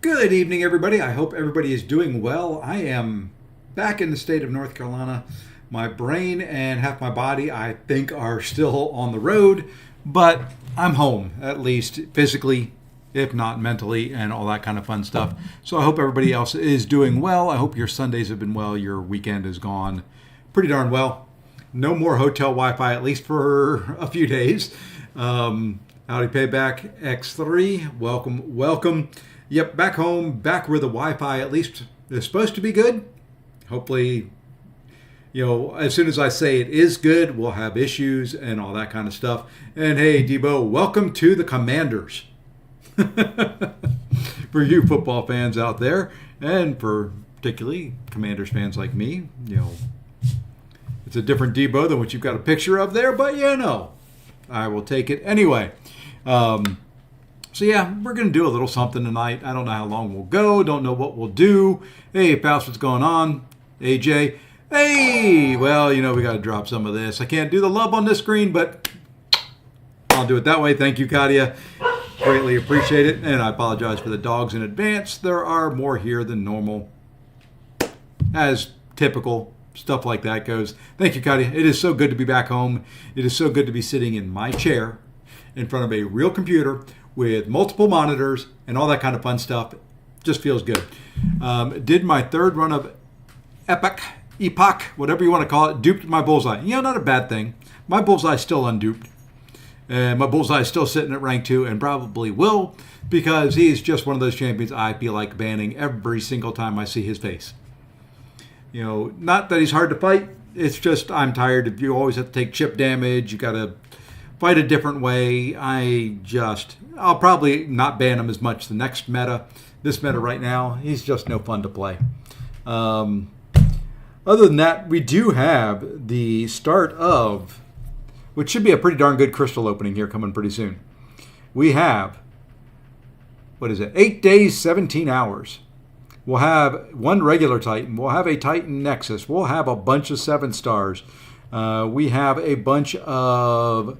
Good evening, everybody. I hope everybody is doing well. I am back in the state of North Carolina. My brain and half my body, I think, are still on the road, but I'm home, at least physically, if not mentally, and all that kind of fun stuff. So I hope everybody else is doing well. I hope your Sundays have been well. Your weekend has gone pretty darn well. No more hotel Wi-Fi, at least for a few days. Howdy Payback X3. Welcome. Yep, back home, back where the Wi-Fi at least is supposed to be good. Hopefully, as soon as I say it is good, we'll have issues and all that kind of stuff. And hey, Debo, welcome to the Commanders. For you football fans out there, and for particularly Commanders fans like me, it's a different Debo than what you've got a picture of there, but I will take it anyway. So yeah, we're going to do a little something tonight. I don't know how long we'll go. Don't know what we'll do. Hey, Pals, what's going on? AJ. Hey, well, we got to drop some of this. I can't do the love on this screen, but I'll do it that way. Thank you, Katia. Greatly appreciate it. And I apologize for the dogs in advance. There are more here than normal. As typical, stuff like that goes. Thank you, Katia. It is so good to be back home. It is so good to be sitting in my chair in front of a real computer with multiple monitors and all that kind of fun stuff. Just feels good. Did my third run of Epoch, whatever you want to call it, duped my bullseye. Not a bad thing. My bullseye is still unduped. And my bullseye is still sitting at rank 2 and probably will, because he's just one of those champions I feel like banning every single time I see his face. Not that he's hard to fight. It's just I'm tired of you always have to take chip damage. You got to fight a different way. I'll probably not ban him as much the next meta. This meta right now, he's just no fun to play. Other than that, we do have the start of, which should be a pretty darn good crystal opening here coming pretty soon. We have, 8 days, 17 hours. We'll have one regular Titan. We'll have a Titan Nexus. We'll have a bunch of 7 stars. We have a bunch of,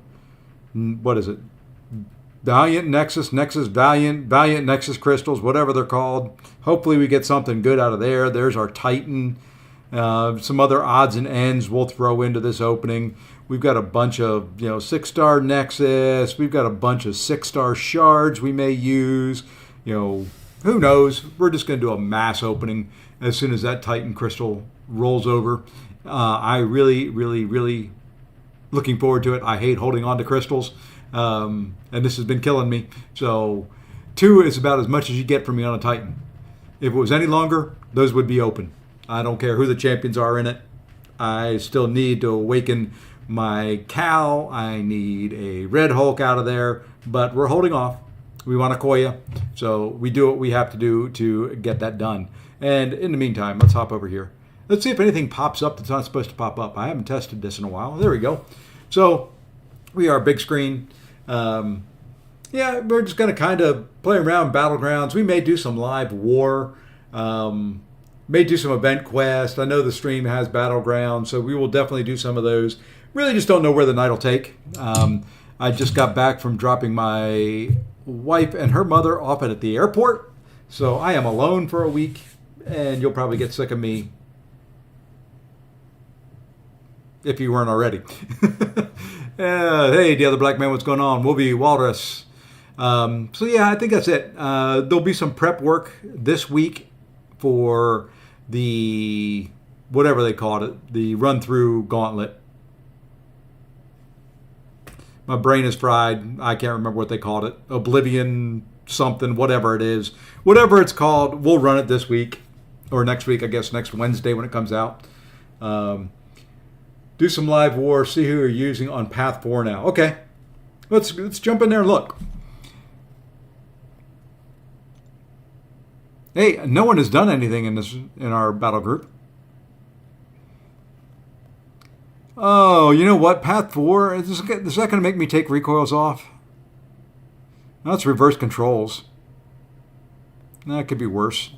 Valiant Nexus, Valiant Nexus crystals, whatever they're called. Hopefully we get something good out of there. There's our Titan. Some other odds and ends we'll throw into this opening. We've got a bunch of 6-star Nexus. We've got a bunch of 6-star shards we may use. Who knows? We're just going to do a mass opening as soon as that Titan crystal rolls over. I really, really, really looking forward to it. I hate holding on to crystals, and this has been killing me. So 2 is about as much as you get from me on a Titan. If it was any longer, those would be open. I don't care who the champions are in it. I still need to awaken my Cal. I need a Red Hulk out of there, but we're holding off. We want a Koya, so we do what we have to do to get that done. And in the meantime, let's hop over here. Let's see if anything pops up that's not supposed to pop up. I haven't tested this in a while. There we go. So we are big screen. We're just going to kind of play around Battlegrounds. We may do some live war. May do some event quest. I know the stream has Battlegrounds, so we will definitely do some of those. Really just don't know where the night will take. I just got back from dropping my wife and her mother off at the airport, so I am alone for a week, and you'll probably get sick of me if you weren't already. Hey, the other black man, what's going on? We'll be Walrus. I think that's it. There'll be some prep work this week for the, whatever they called it, the run-through gauntlet. My brain is fried. I can't remember what they called it. Oblivion something, whatever it is. Whatever it's called, we'll run it this week. Or next week, I guess, next Wednesday when it comes out. Do some live war, see who you're using on Path 4 now. Okay, let's jump in there and look. Hey, no one has done anything in our battle group. Oh, you know what? Path 4, is that going to make me take recoils off? That's reverse controls. That could be worse.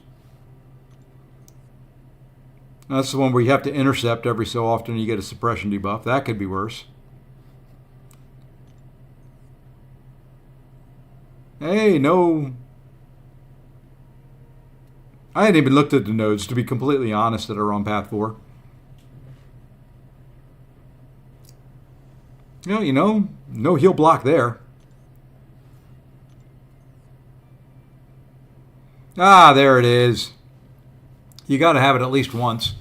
That's the one where you have to intercept every so often and you get a suppression debuff. That could be worse. Hey, no I hadn't even looked at the nodes, to be completely honest, that are on path 4. No heal block there. Ah, there it is. You got to have it at least once.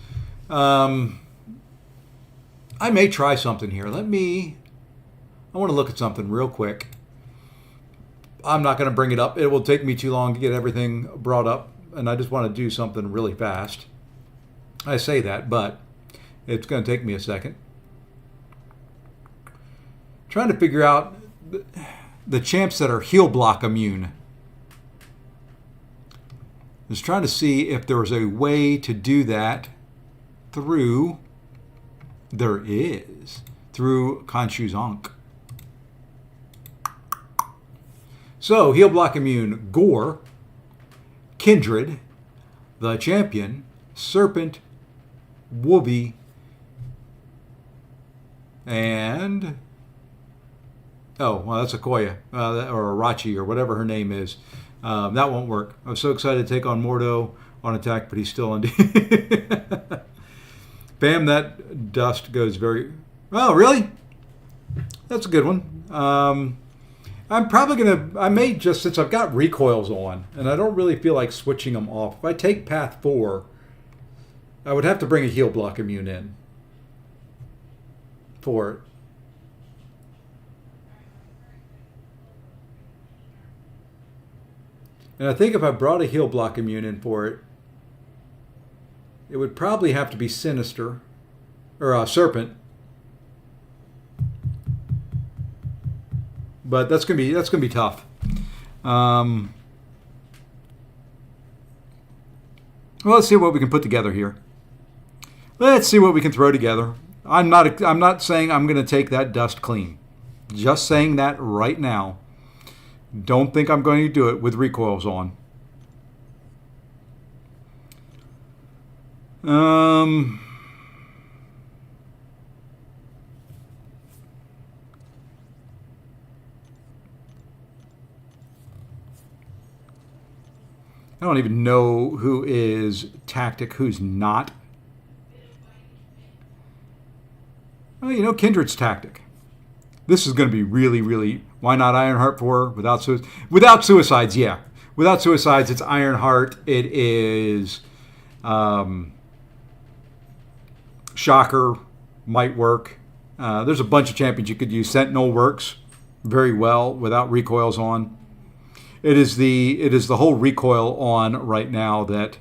I may try something here. I want to look at something real quick. I'm not going to bring it up. It will take me too long to get everything brought up, and I just want to do something really fast. I say that, but it's going to take me a second. Trying to figure out the champs that are heal block immune. Just trying to see if there was a way to do that through... There is. Through Khonshu's Ankh. So, heal block immune, Gore, Kindred, the Champion, Serpent, Wooby, and... Oh, well, that's a Koya, or a Rachi, or whatever her name is. That won't work. I was so excited to take on Mordo on attack, but he's still on... Bam, that dust goes very... Oh, really? That's a good one. I'm probably going to... I may just... Since I've got recoils on, and I don't really feel like switching them off. If I take path 4, I would have to bring a heal block immune in for it. And I think if I brought a heal block immune in for it, it would probably have to be Sinister, or Serpent. But that's gonna be tough. Well, let's see what we can put together here. Let's see what we can throw together. I'm not saying I'm gonna take that dust clean. Just saying that right now. Don't think I'm going to do it with recoils on. I don't even know who is tactic, who's not. Oh, Kindred's tactic. This is going to be really, really... Why not Ironheart 4 without suicides? Yeah. Without suicides, it's Ironheart. It is... Shocker might work. There's a bunch of champions you could use. Sentinel works very well without recoils on. It is the whole recoil on right now that...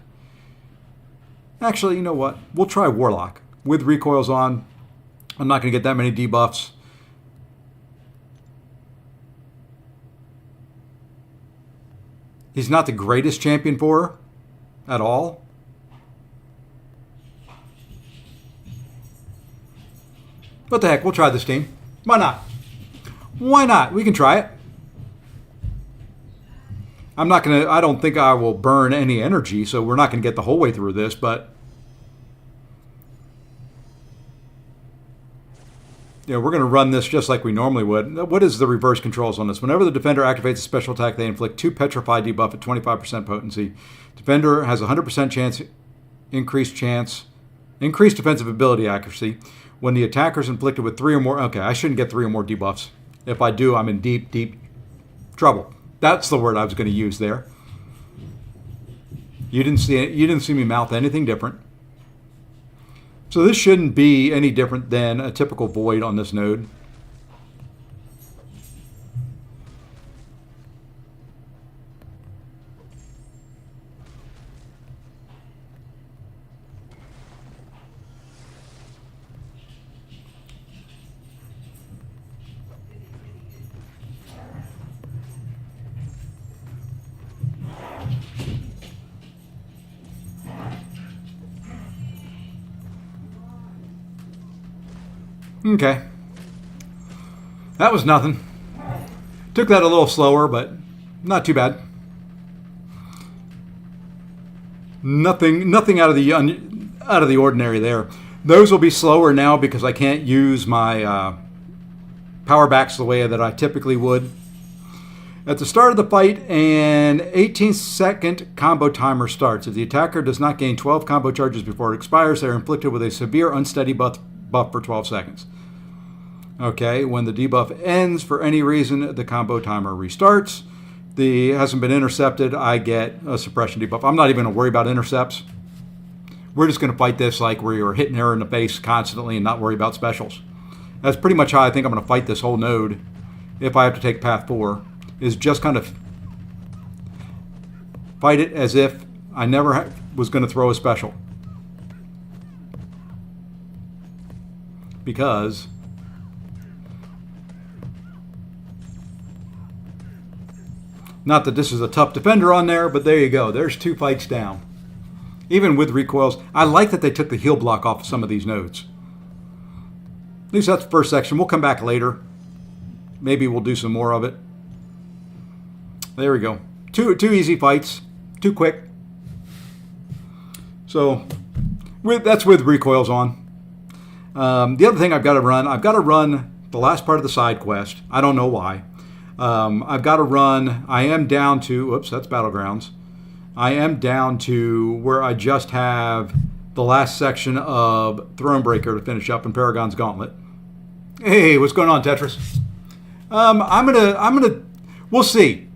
Actually, you know what? We'll try Warlock with recoils on. I'm not going to get that many debuffs. He's not the greatest champion for her at all. What the heck? We'll try this team. Why not? Why not? We can try it. I don't think I will burn any energy, so we're not going to get the whole way through this, but we're going to run this just like we normally would. What is the reverse controls on this? Whenever the defender activates a special attack, they inflict 2 Petrify debuff at 25% potency. Defender has 100% chance, increased defensive ability accuracy. When the attacker is inflicted with 3 or more... Okay, I shouldn't get 3 or more debuffs. If I do, I'm in deep, deep trouble. That's the word I was going to use there. You didn't see me mouth anything different. So this shouldn't be any different than a typical void on this node. Okay. That was nothing. Took that a little slower, but not too bad. Nothing out of the ordinary there. Those will be slower now because I can't use my power backs the way that I typically would. At the start of the fight, an 18-second combo timer starts. If the attacker does not gain 12 combo charges before it expires, they are inflicted with a severe unsteady buff for 12 seconds. Okay, when the debuff ends for any reason, the combo timer restarts. The hasn't been intercepted, I get a suppression debuff. I'm not even going to worry about intercepts. We're just going to fight this like where you're hitting her in the face constantly and not worry about specials. That's pretty much how I think I'm going to fight this whole node if I have to take path 4, is just kind of fight it as if I never was going to throw a special. Because not that this is a tough defender on there, but there you go. There's 2 fights down. Even with recoils, I like that they took the heal block off of some of these nodes. At least that's the first section. We'll come back later. Maybe we'll do some more of it. There we go. Two easy fights. 2 quick. So that's with recoils on. The other thing I've got to run the last part of the side quest. I don't know why. I've got to run. I am down to, oops, that's Battlegrounds. I am down to where I just have the last section of Thronebreaker to finish up in Paragon's Gauntlet. Hey, what's going on, Tetris? We'll see.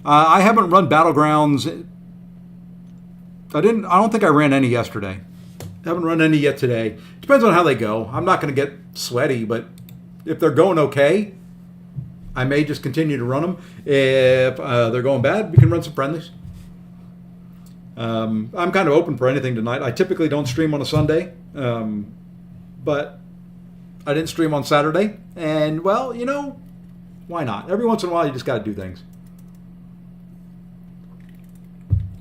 I haven't run Battlegrounds. I don't think I ran any yesterday. I haven't run any yet today. Depends on how they go. I'm not going to get sweaty, but if they're going okay, I may just continue to run them. If they're going bad, we can run some friendlies. I'm kind of open for anything tonight. I typically don't stream on a Sunday, but I didn't stream on Saturday. And, well, you know, why not? Every once in a while, you just got to do things.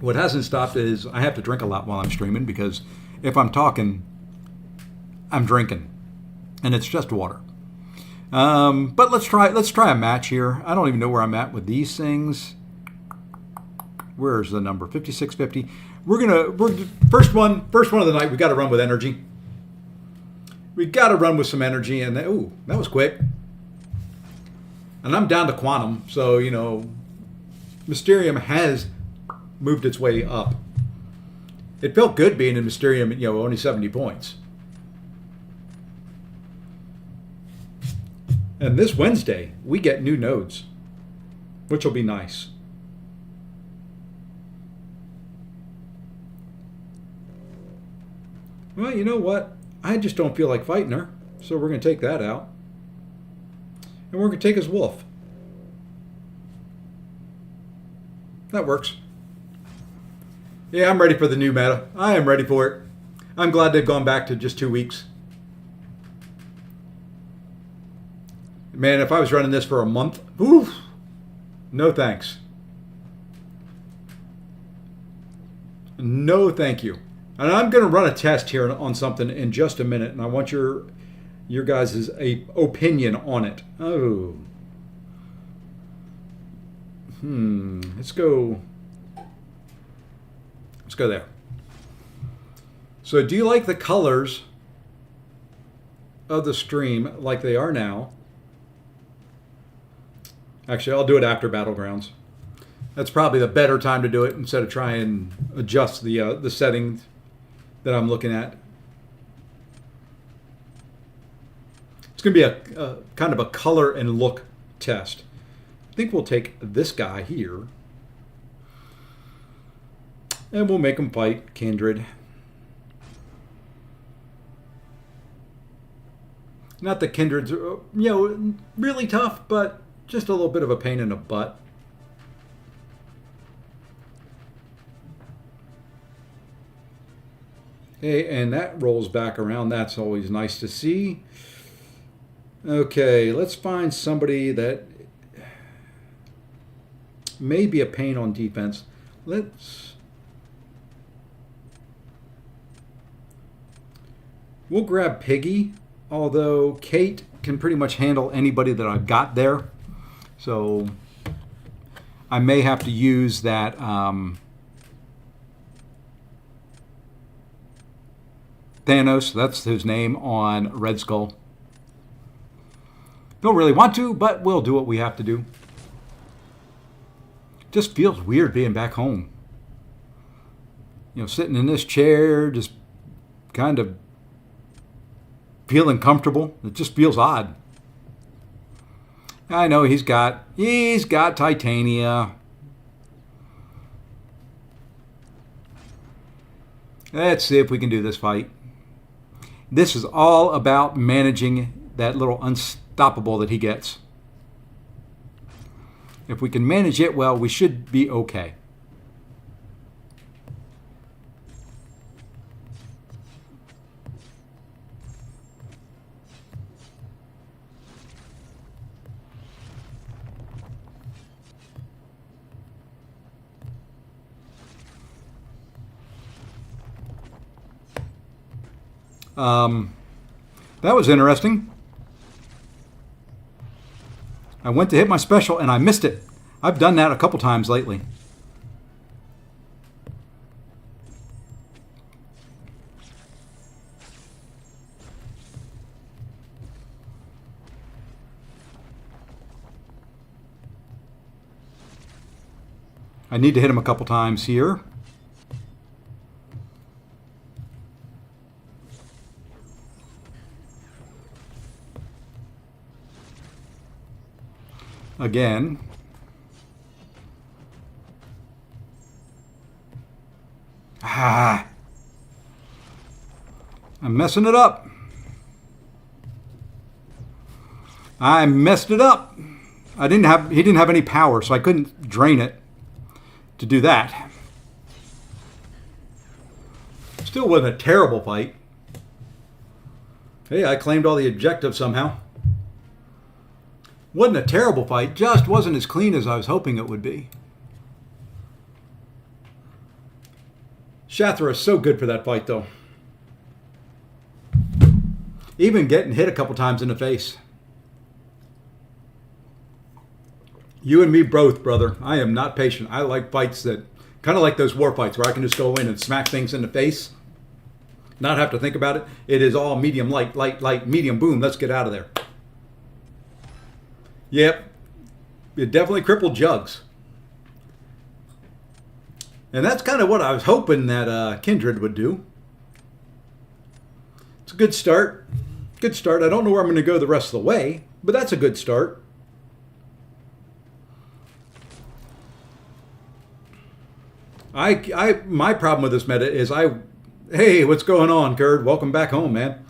What hasn't stopped is I have to drink a lot while I'm streaming, because if I'm talking, I'm drinking, and it's just water. But let's try a match here. I don't even know where I'm at with these things. Where's the number? 5650. We're first one of the night. We got to run with energy. We got to run with some energy, and ooh, that was quick. And I'm down to quantum, so you know, Mysterium has moved its way up. It felt good being in Mysterium, you know, only 70 points. And this Wednesday, we get new nodes, which will be nice. Well, you know what? I just don't feel like fighting her, so we're going to take that out. And we're going to take his wolf. That works. Yeah, I'm ready for the new meta. I am ready for it. I'm glad they've gone back to just 2 weeks. Man, if I was running this for a month, oof, no thanks. No thank you. And I'm going to run a test here on something in just a minute, and I want your guys' opinion on it. Oh. Let's go there. So do you like the colors of the stream like they are now? Actually, I'll do it after Battlegrounds. That's probably the better time to do it instead of trying and adjust the settings that I'm looking at. It's going to be a kind of a color and look test. I think we'll take this guy here, and we'll make him fight Kindred. Not that Kindred's, you know, really tough, but just a little bit of a pain in the butt. Okay, and that rolls back around. That's always nice to see. Okay, let's find somebody that may be a pain on defense. We'll grab Piggy, although Kate can pretty much handle anybody that I've got there. So I may have to use that Thanos, that's his name, on Red Skull. Don't really want to, but we'll do what we have to do. Just feels weird being back home. You know, sitting in this chair, just kind of feeling comfortable. It just feels odd. I know he's got Titania. Let's see if we can do this fight. This is all about managing that little unstoppable that he gets. If we can manage it well, we should be okay. That was interesting. I went to hit my special and I missed it. I've done that a couple times lately. I need to hit him a couple times here. Again. I'm messing it up. I messed it up. He didn't have any power, so I couldn't drain it to do that. Still wasn't a terrible fight. Hey, I claimed all the objectives somehow. Wasn't a terrible fight, just wasn't as clean as I was hoping it would be. Shathra is so good for that fight, though. Even getting hit a couple times in the face. You and me both, brother. I am not patient. I like fights that, kind of like those war fights where I can just go in and smack things in the face. Not have to think about it. It is all medium, light, medium, boom. Let's get out of there. Yep, it definitely crippled Jugs. And that's kind of what I was hoping that Kindred would do. It's a good start. Good start. I don't know where I'm going to go the rest of the way, but that's a good start. My problem with this meta is hey, what's going on, Kurd? Welcome back home, man.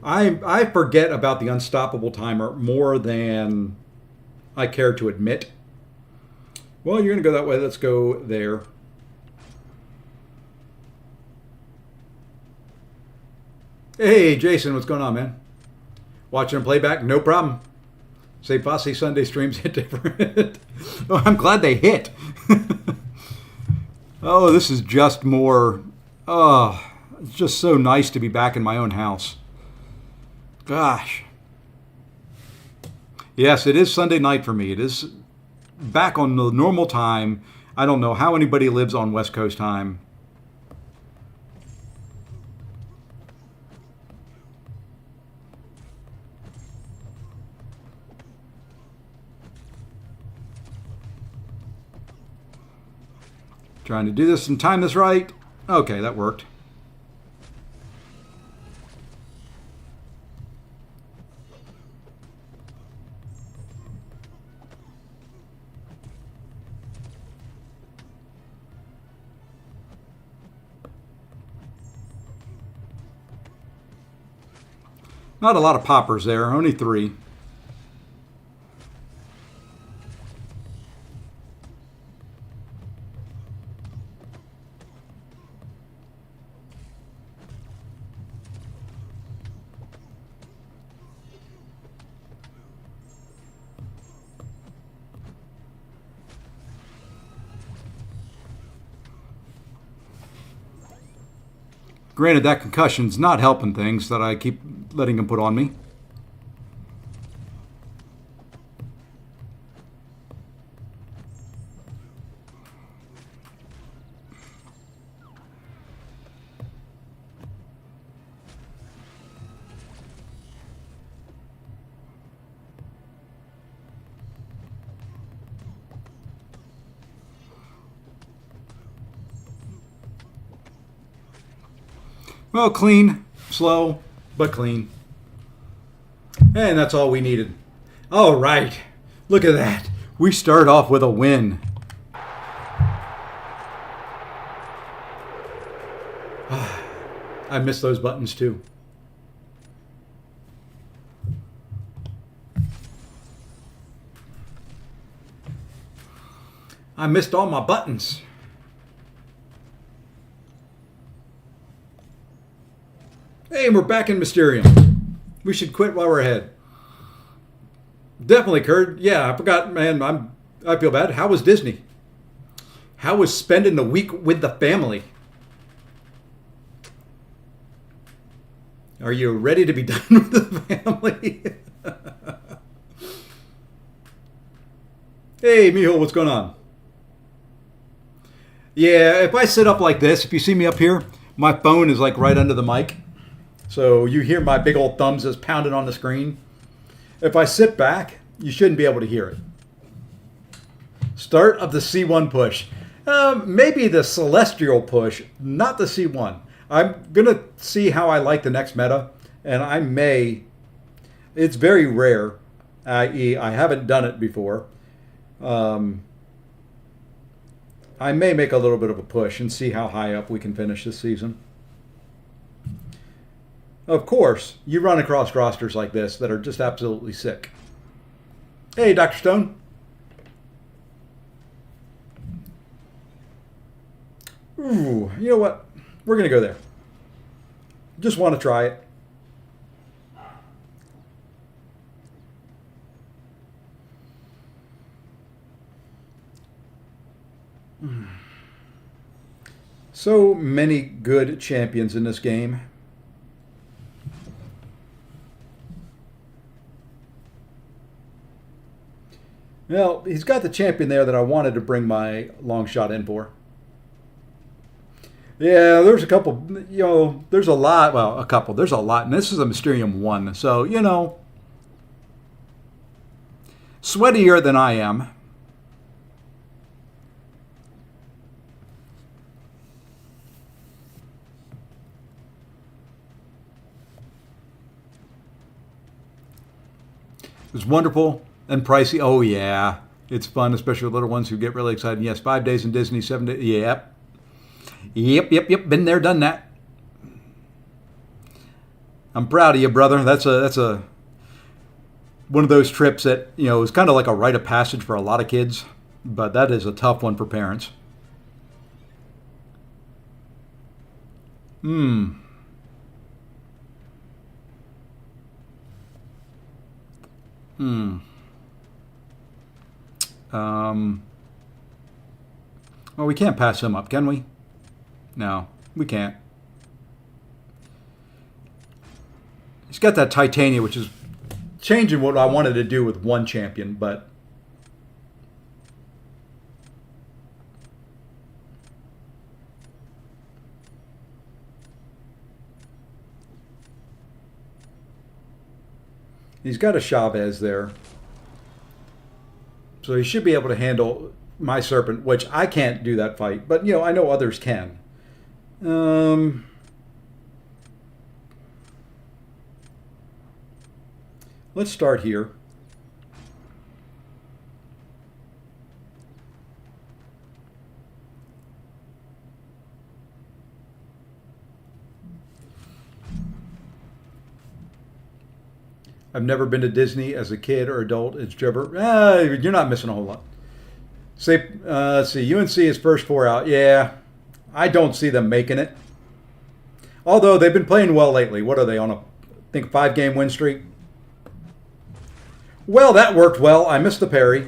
I forget about the unstoppable timer more than I care to admit. Well, you're going to go that way. Let's go there. Hey, Jason, what's going on, man? Watching a playback? No problem. Say Fosse Sunday streams hit different. Oh, I'm glad they hit. Oh, this is just more... Oh, it's just so nice to be back in my own house. Gosh. Yes, it is Sunday night for me. It is back on the normal time. I don't know how anybody lives on West Coast time. Trying to do this and time this right. Okay, that worked. Not a lot of poppers there, only 3. Granted, that concussion's not helping things that I keep letting him put on me. Well, clean, slow, but clean. And that's all we needed. All right. Look at that. We start off with a win. I miss those buttons too. I missed all my buttons. Hey, we're back in Mysterium. We should quit while we're ahead. Definitely, Kurt. Yeah, I forgot, man. I feel bad. How was Disney? How was spending the week with the family? Are you ready to be done with the family? Hey, Mijo, what's going on? Yeah, if I sit up like this, if you see me up here, my phone is like right under the mic. So you hear my big old thumbs just pounding on the screen. If I sit back, you shouldn't be able to hear it. Start of the C1 push. Maybe the Celestial push, not the C1. I'm going to see how I like the next meta, and I may, it's very rare, i.e. I haven't done it before. I may make a little bit of a push and see how high up we can finish this season. Of course, you run across rosters like this that are just absolutely sick. Hey, Dr. Stone. Ooh, you know what? We're going to go there. Just want to try it. So many good champions in this game. Well, he's got the champion there that I wanted to bring my long shot in for. Yeah, there's a couple, there's a lot. Well, a couple. There's a lot. And this is a Mysterium 1. So, sweatier than I am. It was wonderful and pricey. Oh, yeah. It's fun, especially with little ones who get really excited. Yes, 5 days in Disney, 7 days. Yep. Yep. Been there, done that. I'm proud of you, brother. That's a one of those trips that, is kind of like a rite of passage for a lot of kids. But that is a tough one for parents. Well, we can't pass him up, can we? No, we can't. He's got that Titania, which is changing what I wanted to do with one champion, but he's got a Chavez there. So he should be able to handle my Serpent, which I can't do that fight. But, I know others can. Let's start here. I've never been to Disney as a kid or adult. It's Trevor. You're not missing a whole lot. Say, let's see. UNC is first 4 out. Yeah, I don't see them making it. Although they've been playing well lately. What are they on? I think 5-game win streak. Well, that worked well. I missed the parry.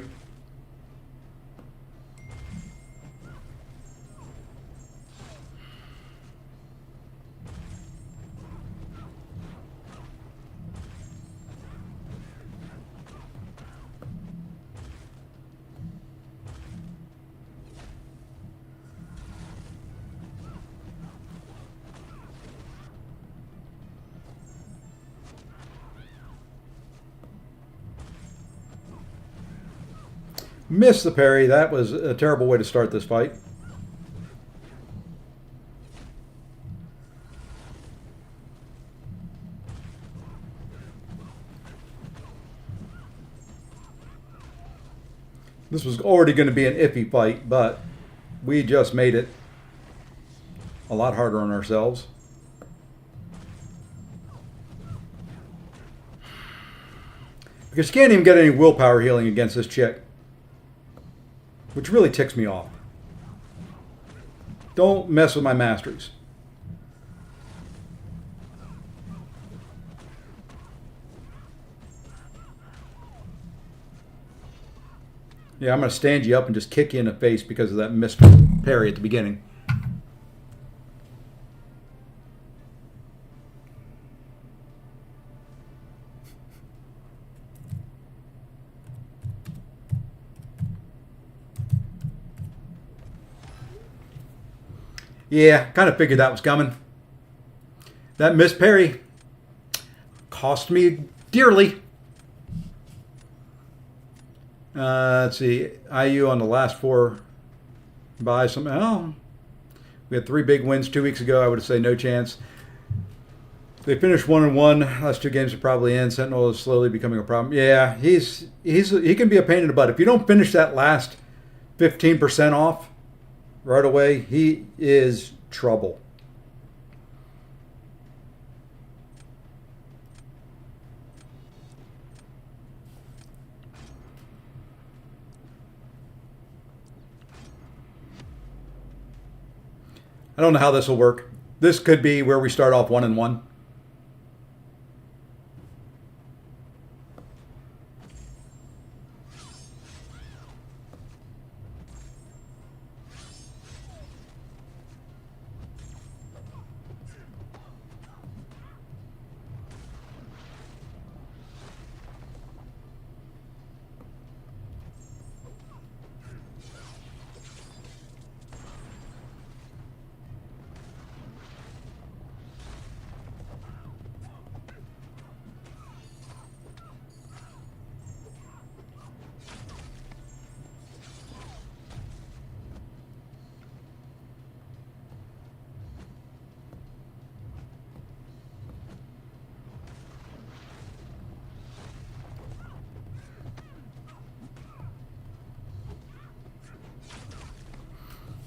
Missed the parry. That was a terrible way to start this fight. This was already going to be an iffy fight, but we just made it a lot harder on ourselves. Because you can't even get any willpower healing against this chick. Which really ticks me off. Don't mess with my masteries. Yeah, I'm going to stand you up and just kick you in the face because of that missed parry at the beginning. Yeah, kind of figured that was coming. That missed parry cost me dearly. Let's see. IU on the last 4 buys some. Oh, we had 3 big wins 2 weeks ago. I would say no chance. They finished 1-1. Last 2 games are probably in. Sentinel is slowly becoming a problem. Yeah, he can be a pain in the butt. If you don't finish that last 15% off right away, he is trouble. I don't know how this will work. This could be where we start off 1-1.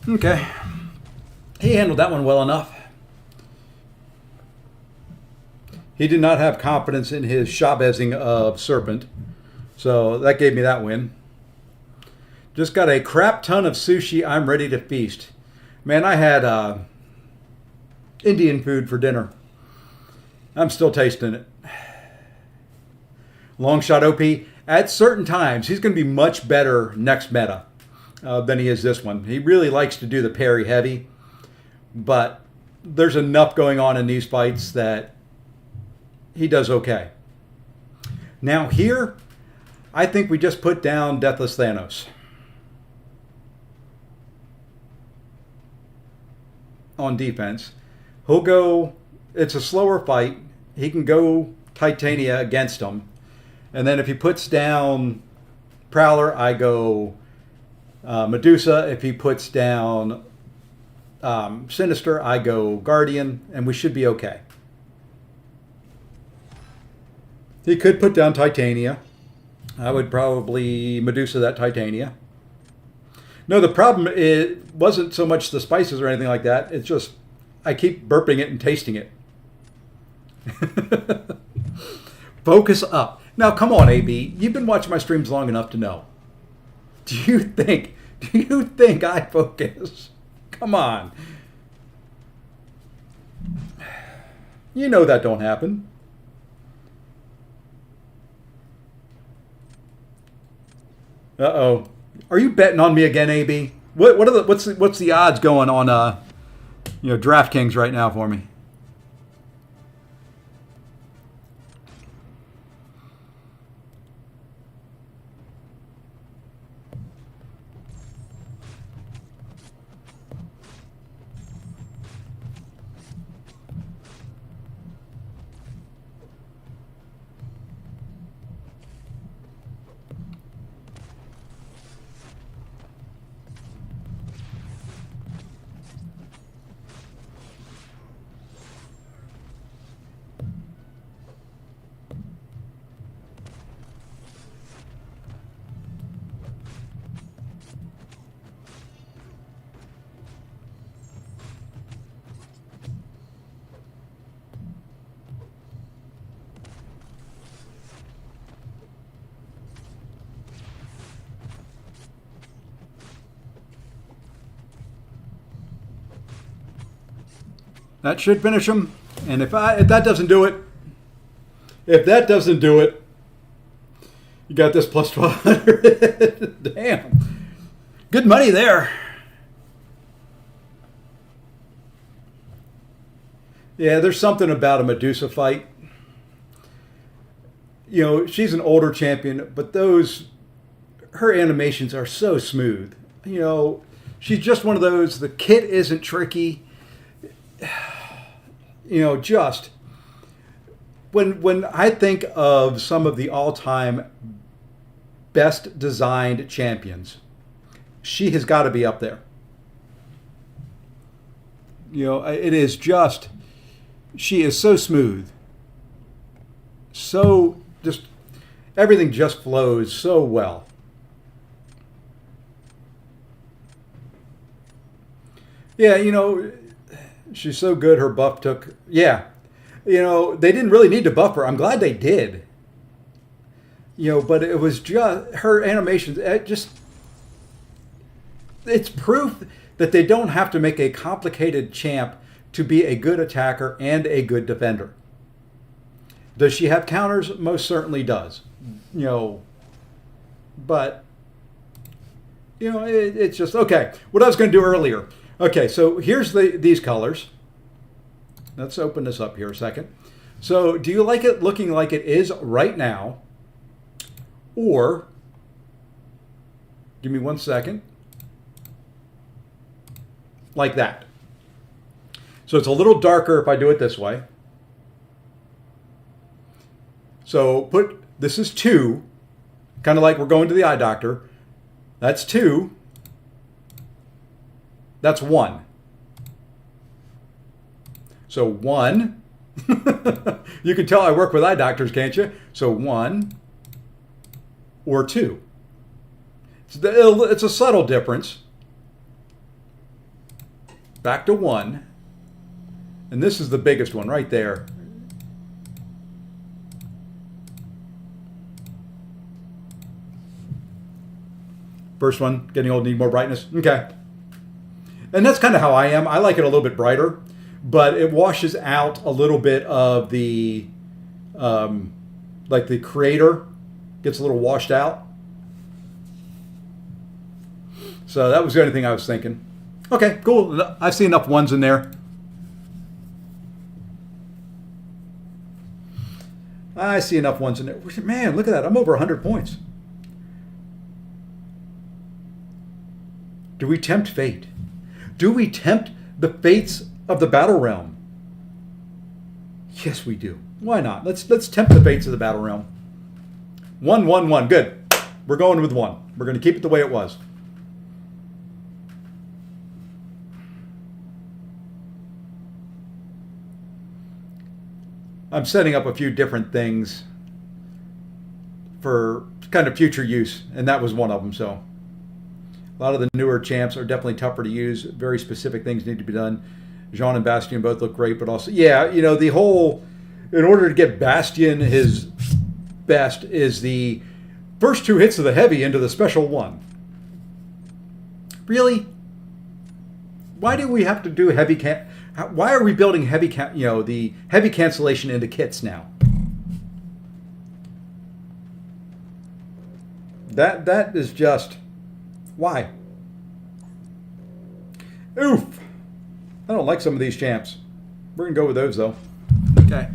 Okay. He handled that one well enough. He did not have confidence in his Shabbezing of Serpent, so that gave me that win. Just got a crap ton of sushi. I'm ready to feast. Man, I had Indian food for dinner. I'm still tasting it. Long shot OP. At certain times, he's going to be much better next meta than he is this one. He really likes to do the parry heavy, but there's enough going on in these fights that he does okay. Now here, I think we just put down Deathless Thanos. On defense. He'll go, it's a slower fight. He can go Titania against him. And then if he puts down Prowler, I go Medusa. If he puts down Sinister, I go Guardian, and we should be okay. He could put down Titania. I would probably Medusa that Titania. No, the problem wasn't so much the spices or anything like that. It's just I keep burping it and tasting it. Focus up. Now, come on, AB. You've been watching my streams long enough to know. Do you think I focus? Come on. You know that don't happen. Uh-oh. Are you betting on me again, AB? What's the odds going on DraftKings right now for me? That should finish him. And if that doesn't do it, if that doesn't do it, you got this plus 1,200. Damn. Good money there. Yeah, there's something about a Medusa fight. You know, she's an older champion, but her animations are so smooth. You know, she's just one of those, the kit isn't tricky. You know, just when I think of some of the all-time best designed champions, she has got to be up there. You know, it is just, she is so smooth. So just, everything just flows so well. Yeah, you know, she's so good. Her buff took, yeah. You know, they didn't really need to buff her. I'm glad they did. You know, but it was just, her animations, it's proof that they don't have to make a complicated champ to be a good attacker and a good defender. Does she have counters? Most certainly does. You know, but, you know, it's just, okay. What I was going to do earlier. Okay, so here's these colors. Let's open this up here a second. So do you like it looking like it is right now? Or, give me 1 second, like that. So it's a little darker if I do it this way. So this is 2, kind of like we're going to the eye doctor. That's 2. That's 1. So 1. You can tell I work with eye doctors, can't you? So 1 or 2. It's a subtle difference. Back to 1. And this is the biggest one right there. First one, getting old, need more brightness. Okay. And that's kind of how I am. I like it a little bit brighter, but it washes out a little bit of the, like the creator gets a little washed out. So that was the only thing I was thinking. Okay, cool. I see enough 1s in there. I see enough 1s in there. Man, look at that. I'm over 100 points. Do we tempt fate? Do we tempt the fates of the battle realm? Yes, we do. Why not? Let's tempt the fates of the battle realm. 1, 1, 1. Good. We're going with 1. We're going to keep it the way it was. I'm setting up a few different things for kind of future use, and that was one of them. So a lot of the newer champs are definitely tougher to use. Very specific things need to be done. Jean and Bastion both look great, but also, yeah, you know, the whole, in order to get Bastion his best is the first 2 hits of the heavy into the special 1. Really? Why do we have to do heavy why are we building the heavy cancellation into kits now? That is just, why? Oof. I don't like some of these champs. We're going to go with those, though. Okay.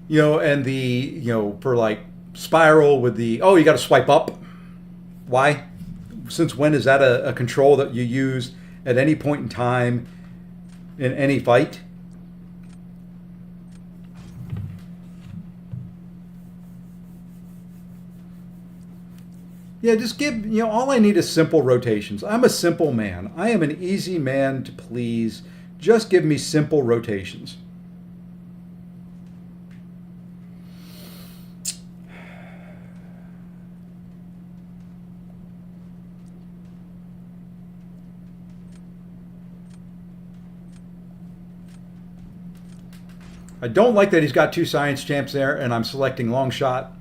You know, and for like Spiral with the, oh, you got to swipe up. Why? Since when is that a control that you use at any point in time in any fight? Yeah, just give, all I need is simple rotations. I'm a simple man. I am an easy man to please. Just give me simple rotations. I don't like that he's got 2 science champs there, and I'm selecting long shot.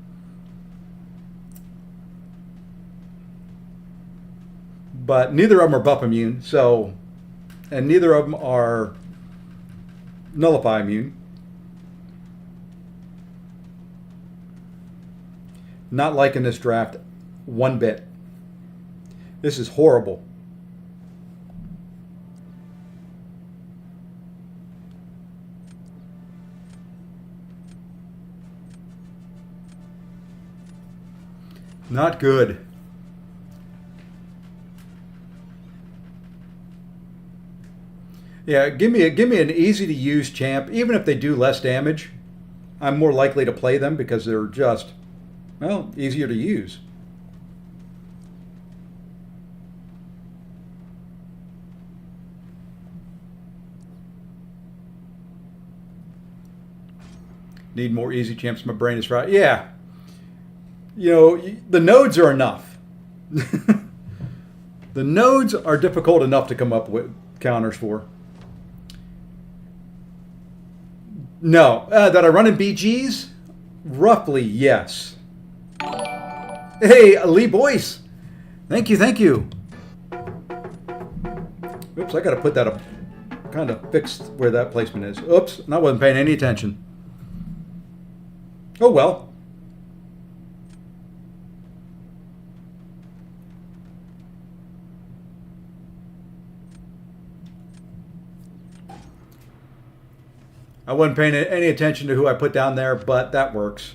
But neither of them are buff immune, so and neither of them are nullify immune. Not liking this draft one bit. This is horrible. Not good. Yeah, give me an easy to use champ. Even if they do less damage, I'm more likely to play them because they're just, well, easier to use. Need more easy champs. My brain is fried. Yeah. You know, the nodes are enough. The nodes are difficult enough to come up with counters for. No. That I run in BGs? Roughly, yes. Hey, Lee Boyce. Thank you, thank you. Oops, I got to put that up, kind of fixed where that placement is. Oops, and I wasn't paying any attention. Oh, well. I wasn't paying any attention to who I put down there, but that works.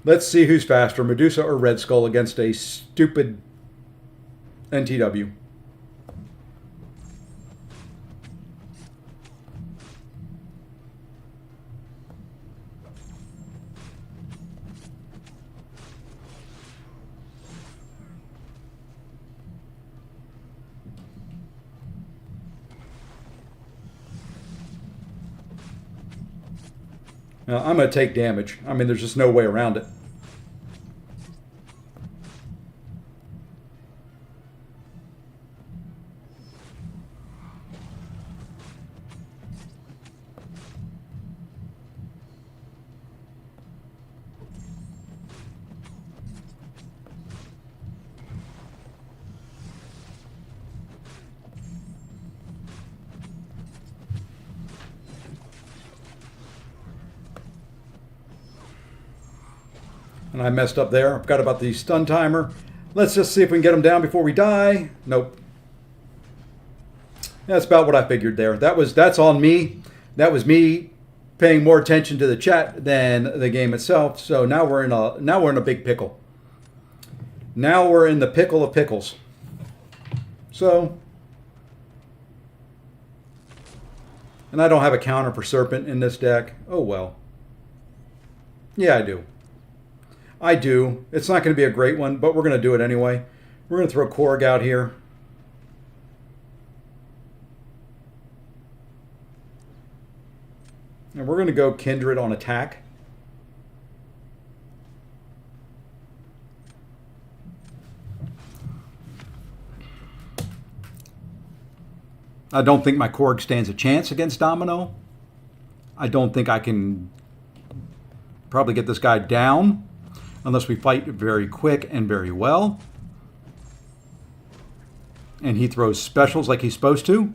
Let's see who's faster, Medusa or Red Skull against a stupid NTW. Now, I'm going to take damage. I mean, there's just no way around it. And I messed up there. I forgot about the stun timer. Let's just see if we can get him down before we die. Nope. That's about what I figured there. That's on me. That was me paying more attention to the chat than the game itself. So now we're in a big pickle. Now we're in the pickle of pickles. So, and I don't have a counter for Serpent in this deck. Oh well. Yeah, I do. I do. It's not going to be a great one, but we're going to do it anyway. We're going to throw Korg out here. And we're going to go Kindred on attack. I don't think my Korg stands a chance against Domino. I don't think I can probably get this guy down unless we fight very quick and very well. And he throws specials like he's supposed to.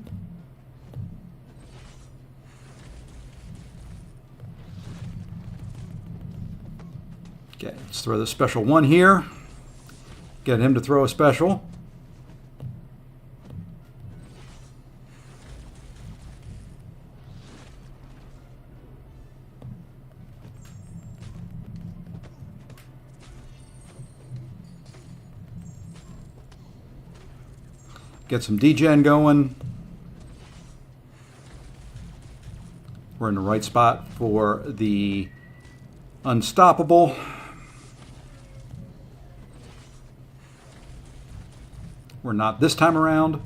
Okay, let's throw the special one here. Get him to throw a special. Get some degen going. We're in the right spot for the unstoppable. We're not this time around.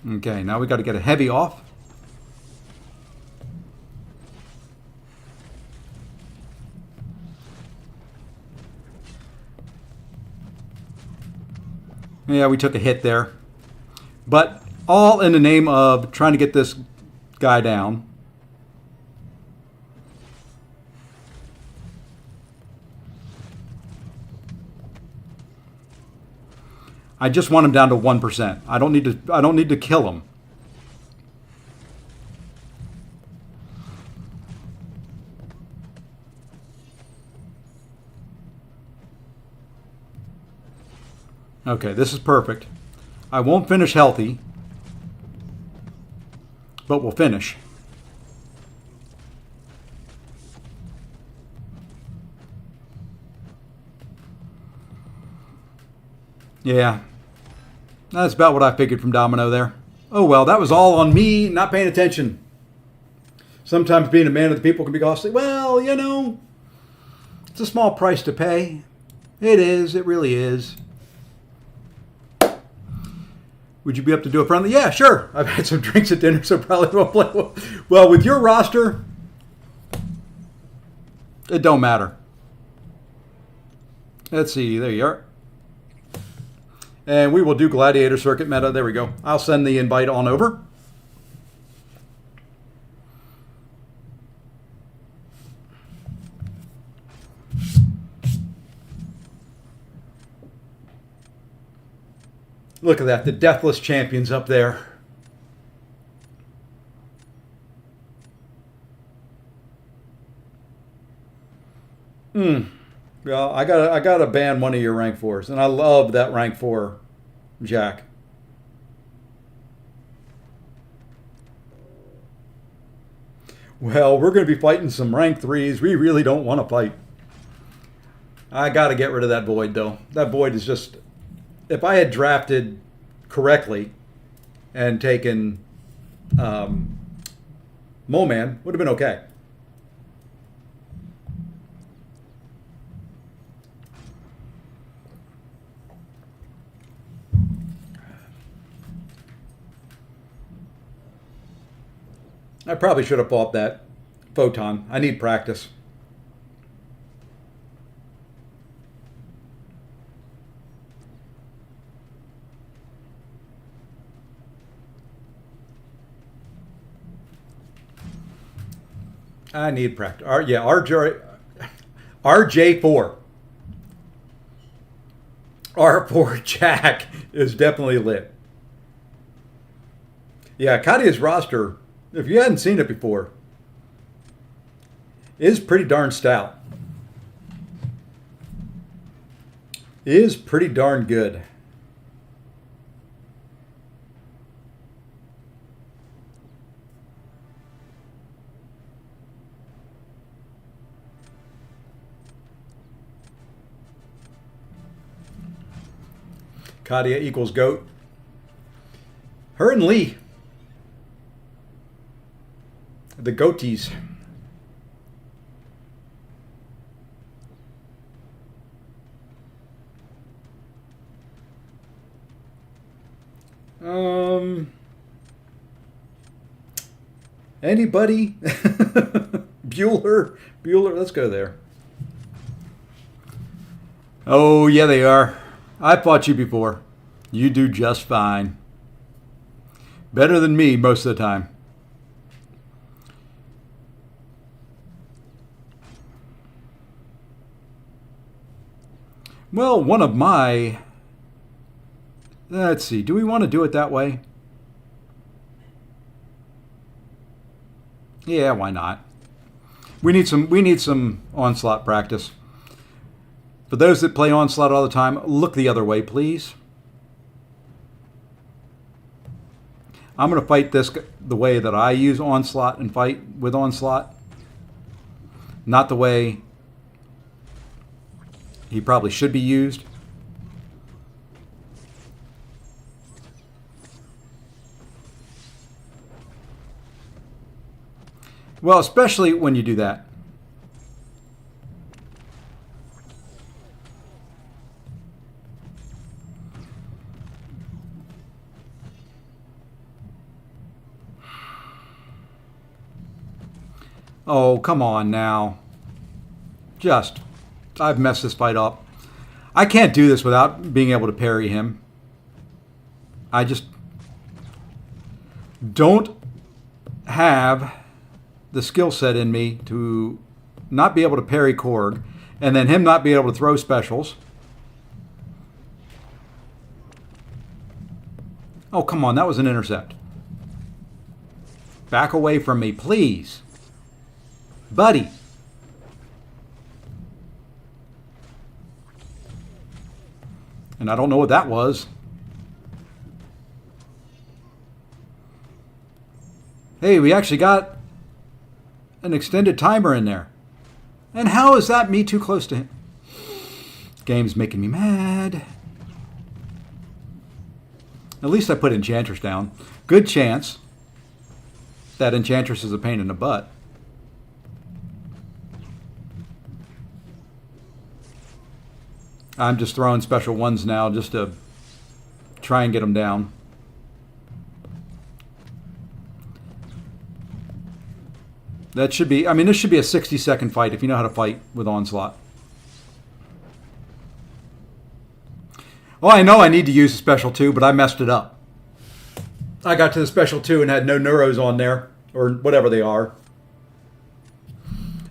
Okay, now we got to get a heavy off. Yeah, we took a hit there. But all in the name of trying to get this guy down. I just want him down to 1%. I don't need to kill him. Okay, this is perfect. I won't finish healthy, but we'll finish. Yeah, that's about what I figured from Domino there. Oh well, that was all on me not paying attention. Sometimes being a man of the people can be costly. Well, you know, it's a small price to pay. It is. It really is. Would you be up to do a friendly? Yeah, sure. I've had some drinks at dinner, so probably won't play. Well, with your roster, it don't matter. Let's see. There you are. And we will do Gladiator Circuit meta. There we go. I'll send the invite on over. Look at that, the Deathless Champions up there. Well, I gotta ban one of your rank 4s, and I love that rank 4 Jack. Well, we're gonna be fighting some rank 3s. We really don't want to fight. I gotta get rid of that Void though. That Void is just, if I had drafted correctly and taken Moman, would have been okay. I probably should have bought that Photon. I need practice. I need practice. Yeah, RJ4. R4 Jack is definitely lit. Yeah, Kadia's roster, if you hadn't seen it before, is pretty darn stout. Is pretty darn good. Kadia equals GOAT. Her and Lee. The goatees. Anybody? Bueller, let's go there. Oh, yeah, they are. I fought you before. You do just fine. Better than me most of the time. Well, one of my... Let's see. Do we want to do it that way? Yeah, why not? We need some Onslaught practice. For those that play Onslaught all the time, look the other way, please. I'm going to fight this the way that I use Onslaught and fight with Onslaught. Not the way he probably should be used. Well, especially when you do that. Oh, come on now. I've messed this fight up. I can't do this without being able to parry him. I just don't have the skill set in me to not be able to parry Korg, and then him not be able to throw specials. Oh, come on. That was an intercept. Back away from me, please. Buddy. And I don't know what that was. Hey, we actually got an extended timer in there. And how is that me too close to him? Game's making me mad. At least I put Enchantress down. Good chance that Enchantress is a pain in the butt. I'm just throwing special ones now just to try and get them down. That should be, I mean, this should be a 60-second fight if you know how to fight with Onslaught. Well, I know I need to use a special 2, but I messed it up. I got to the special 2 and had no neuros on there, or whatever they are.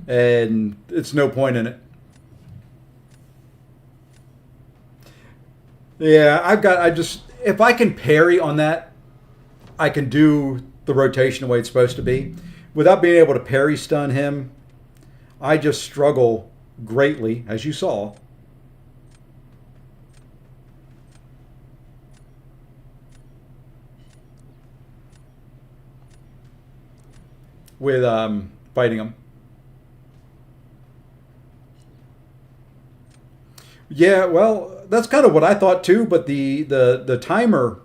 And it's no point in it. Yeah, if I can parry on that, I can do the rotation the way it's supposed to be. Without being able to parry stun him, I just struggle greatly, as you saw. With fighting him. Yeah, well, that's kind of what I thought too, but the timer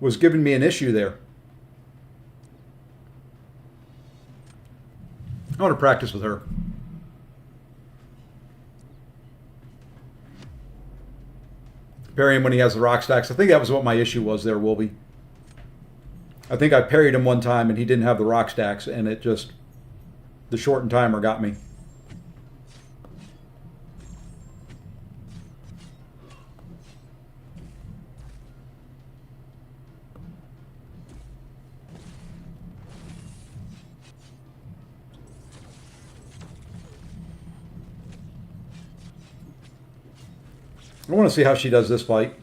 was giving me an issue there. I want to practice with her. Parry him when he has the rock stacks. I think that was what my issue was there, Wolby. I think I parried him one time and he didn't have the rock stacks, and it just, the shortened timer got me. I want to see how she does this fight.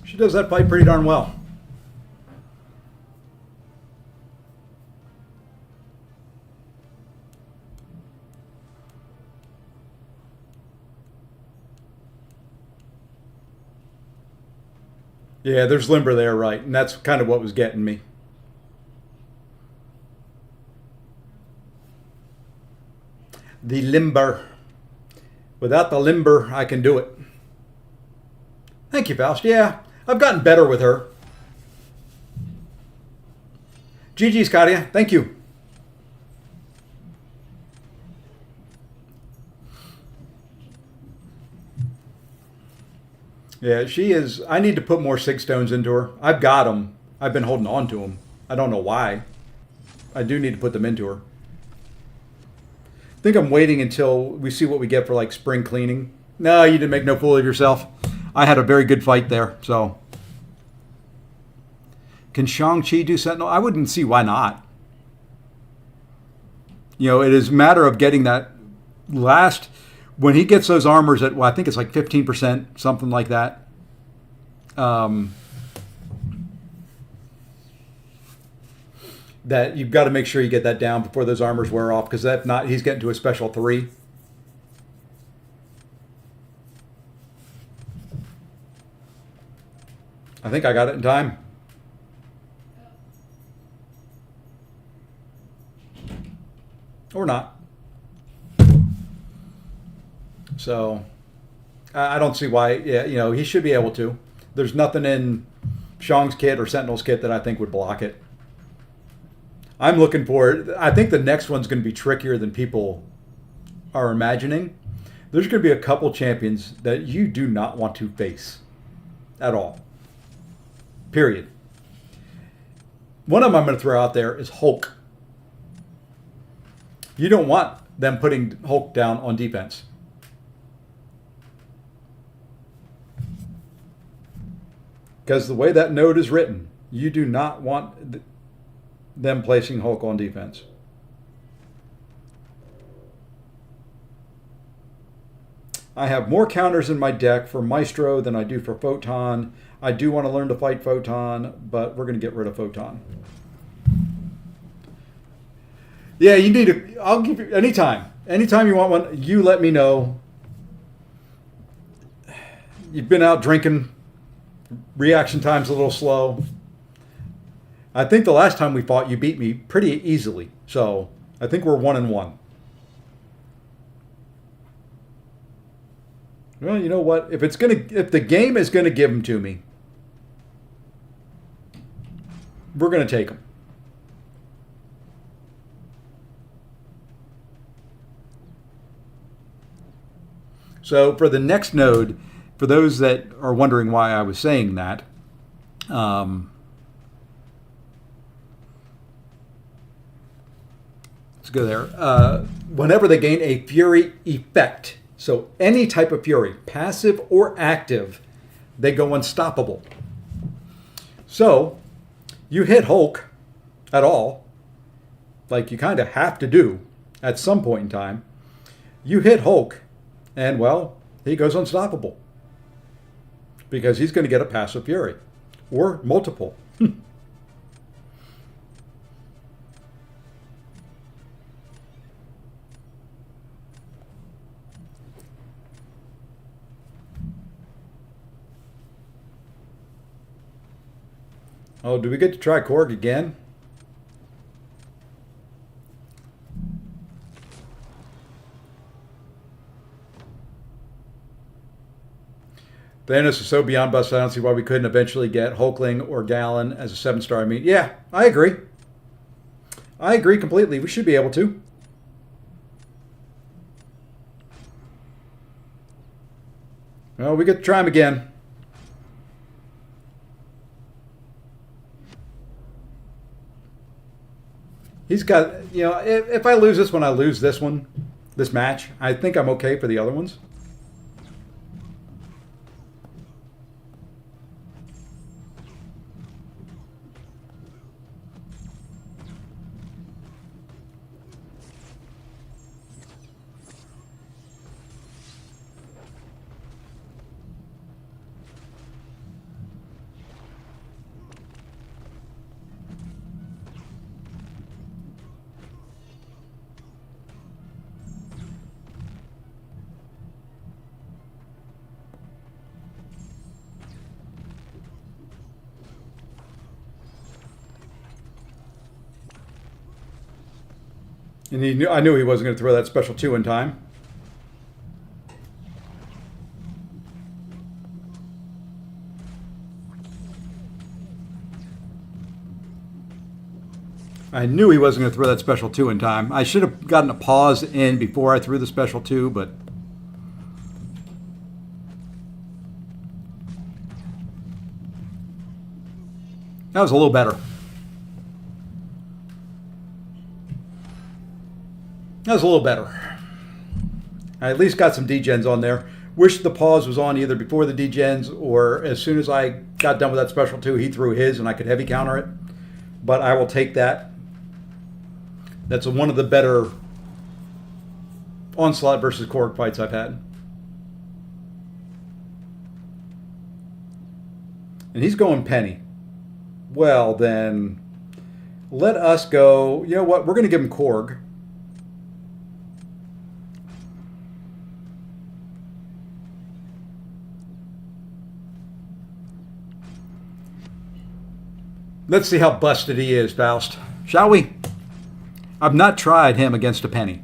She does that fight pretty darn well. Yeah, there's limber there, right, and that's kind of what was getting me. The limber. Without the limber, I can do it. Thank you, Faust. Yeah, I've gotten better with her. GG's, Katia. Thank you. Yeah, she is. I need to put more sig stones into her. I've got them. I've been holding on to them. I don't know why. I do need to put them into her. I think I'm waiting until we see what we get for like spring cleaning. No, you didn't make no fool of yourself. I had a very good fight there, so. Can Shang-Chi do Sentinel? I wouldn't see why not. You know, it is a matter of getting that last, when he gets those armors at, well, I think it's like 15%, something like that. That you've got to make sure you get that down before those armors wear off, because if not, he's getting to a special 3. I think I got it in time. Or not. So, I don't see why. Yeah, you know, he should be able to. There's nothing in Shang's kit or Sentinel's kit that I think would block it. I'm looking for it. I think the next one's going to be trickier than people are imagining. There's going to be a couple champions that you do not want to face at all. Period. One of them I'm going to throw out there is Hulk. You don't want them putting Hulk down on defense. Because the way that note is written, you do not want them placing Hulk on defense. I have more counters in my deck for Maestro than I do for Photon. I do want to learn to fight Photon, but we're going to get rid of Photon. Yeah, you need to. I'll give you anytime. Anytime you want one, you let me know. You've been out drinking. Reaction time's a little slow. I think the last time we fought, you beat me pretty easily. So I think we're 1-1. Well, you know what? If the game is gonna give them to me, we're gonna take them. So for the next node, for those that are wondering why I was saying that, let's go there. Whenever they gain a Fury effect, so any type of Fury, passive or active, they go unstoppable. So you hit Hulk at all, like you kind of have to do at some point in time. You hit Hulk, and well, he goes unstoppable because he's going to get a passive Fury or multiple. Oh, do we get to try Korg again? Thanos is so beyond bust, I don't see why we couldn't eventually get Hulkling or Gallon as a 7-star. I mean, yeah, I agree. I agree completely. We should be able to. Well, we get to try him again. He's got, if I lose this one, I lose this one, this match. I think I'm okay for the other ones. And I knew he wasn't going to throw that special 2 in time. I knew he wasn't going to throw that special 2 in time. I should have gotten a pause in before I threw the special 2, but that was a little better. That was a little better. I at least got some degens on there. Wish the pause was on either before the degens or as soon as I got done with that special 2, he threw his and I could heavy counter it. But I will take that. That's one of the better Onslaught versus Korg fights I've had. And he's going Penny. Well, then let us go. You know what? We're going to give him Korg. Let's see how busted he is, Faust. Shall we? I've not tried him against a penny.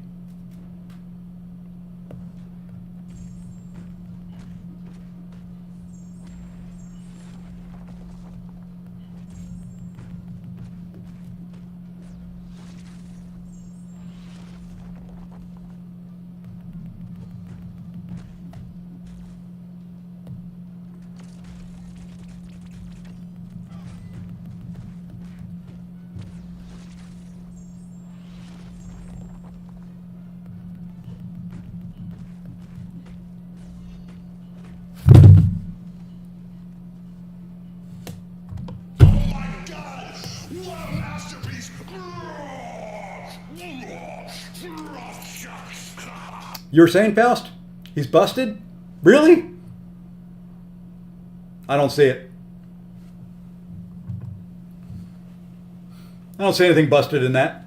You're saying, Faust? He's busted? Really? I don't see it. I don't see anything busted in that.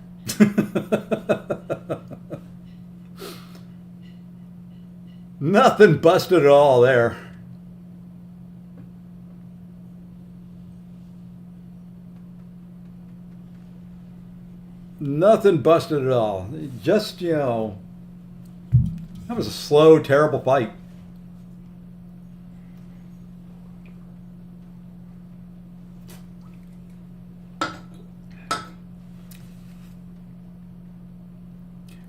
Nothing busted at all there. Nothing busted at all. Just, you know, that was a slow, terrible fight.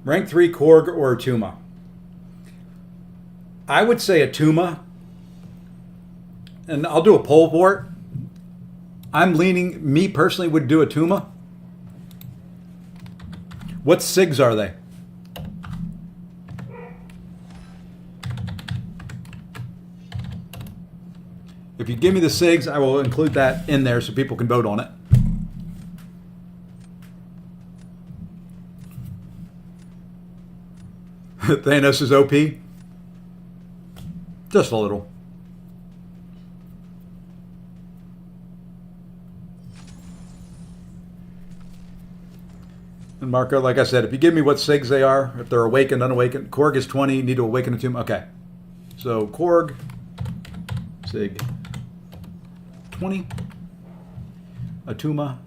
Rank 3 Korg or a Tuma? I would say a Tuma. And I'll do a poll for it. I'm leaning, me personally would do a Tuma. What SIGs are they? If you give me the SIGs, I will include that in there so people can vote on it. Thanos is OP. Just a little. And Marco, like I said, if you give me what SIGs they are, if they're awakened, unawakened, Korg is 20, need to awaken a Tomb. Okay. So Korg, SIG 20, Atuma,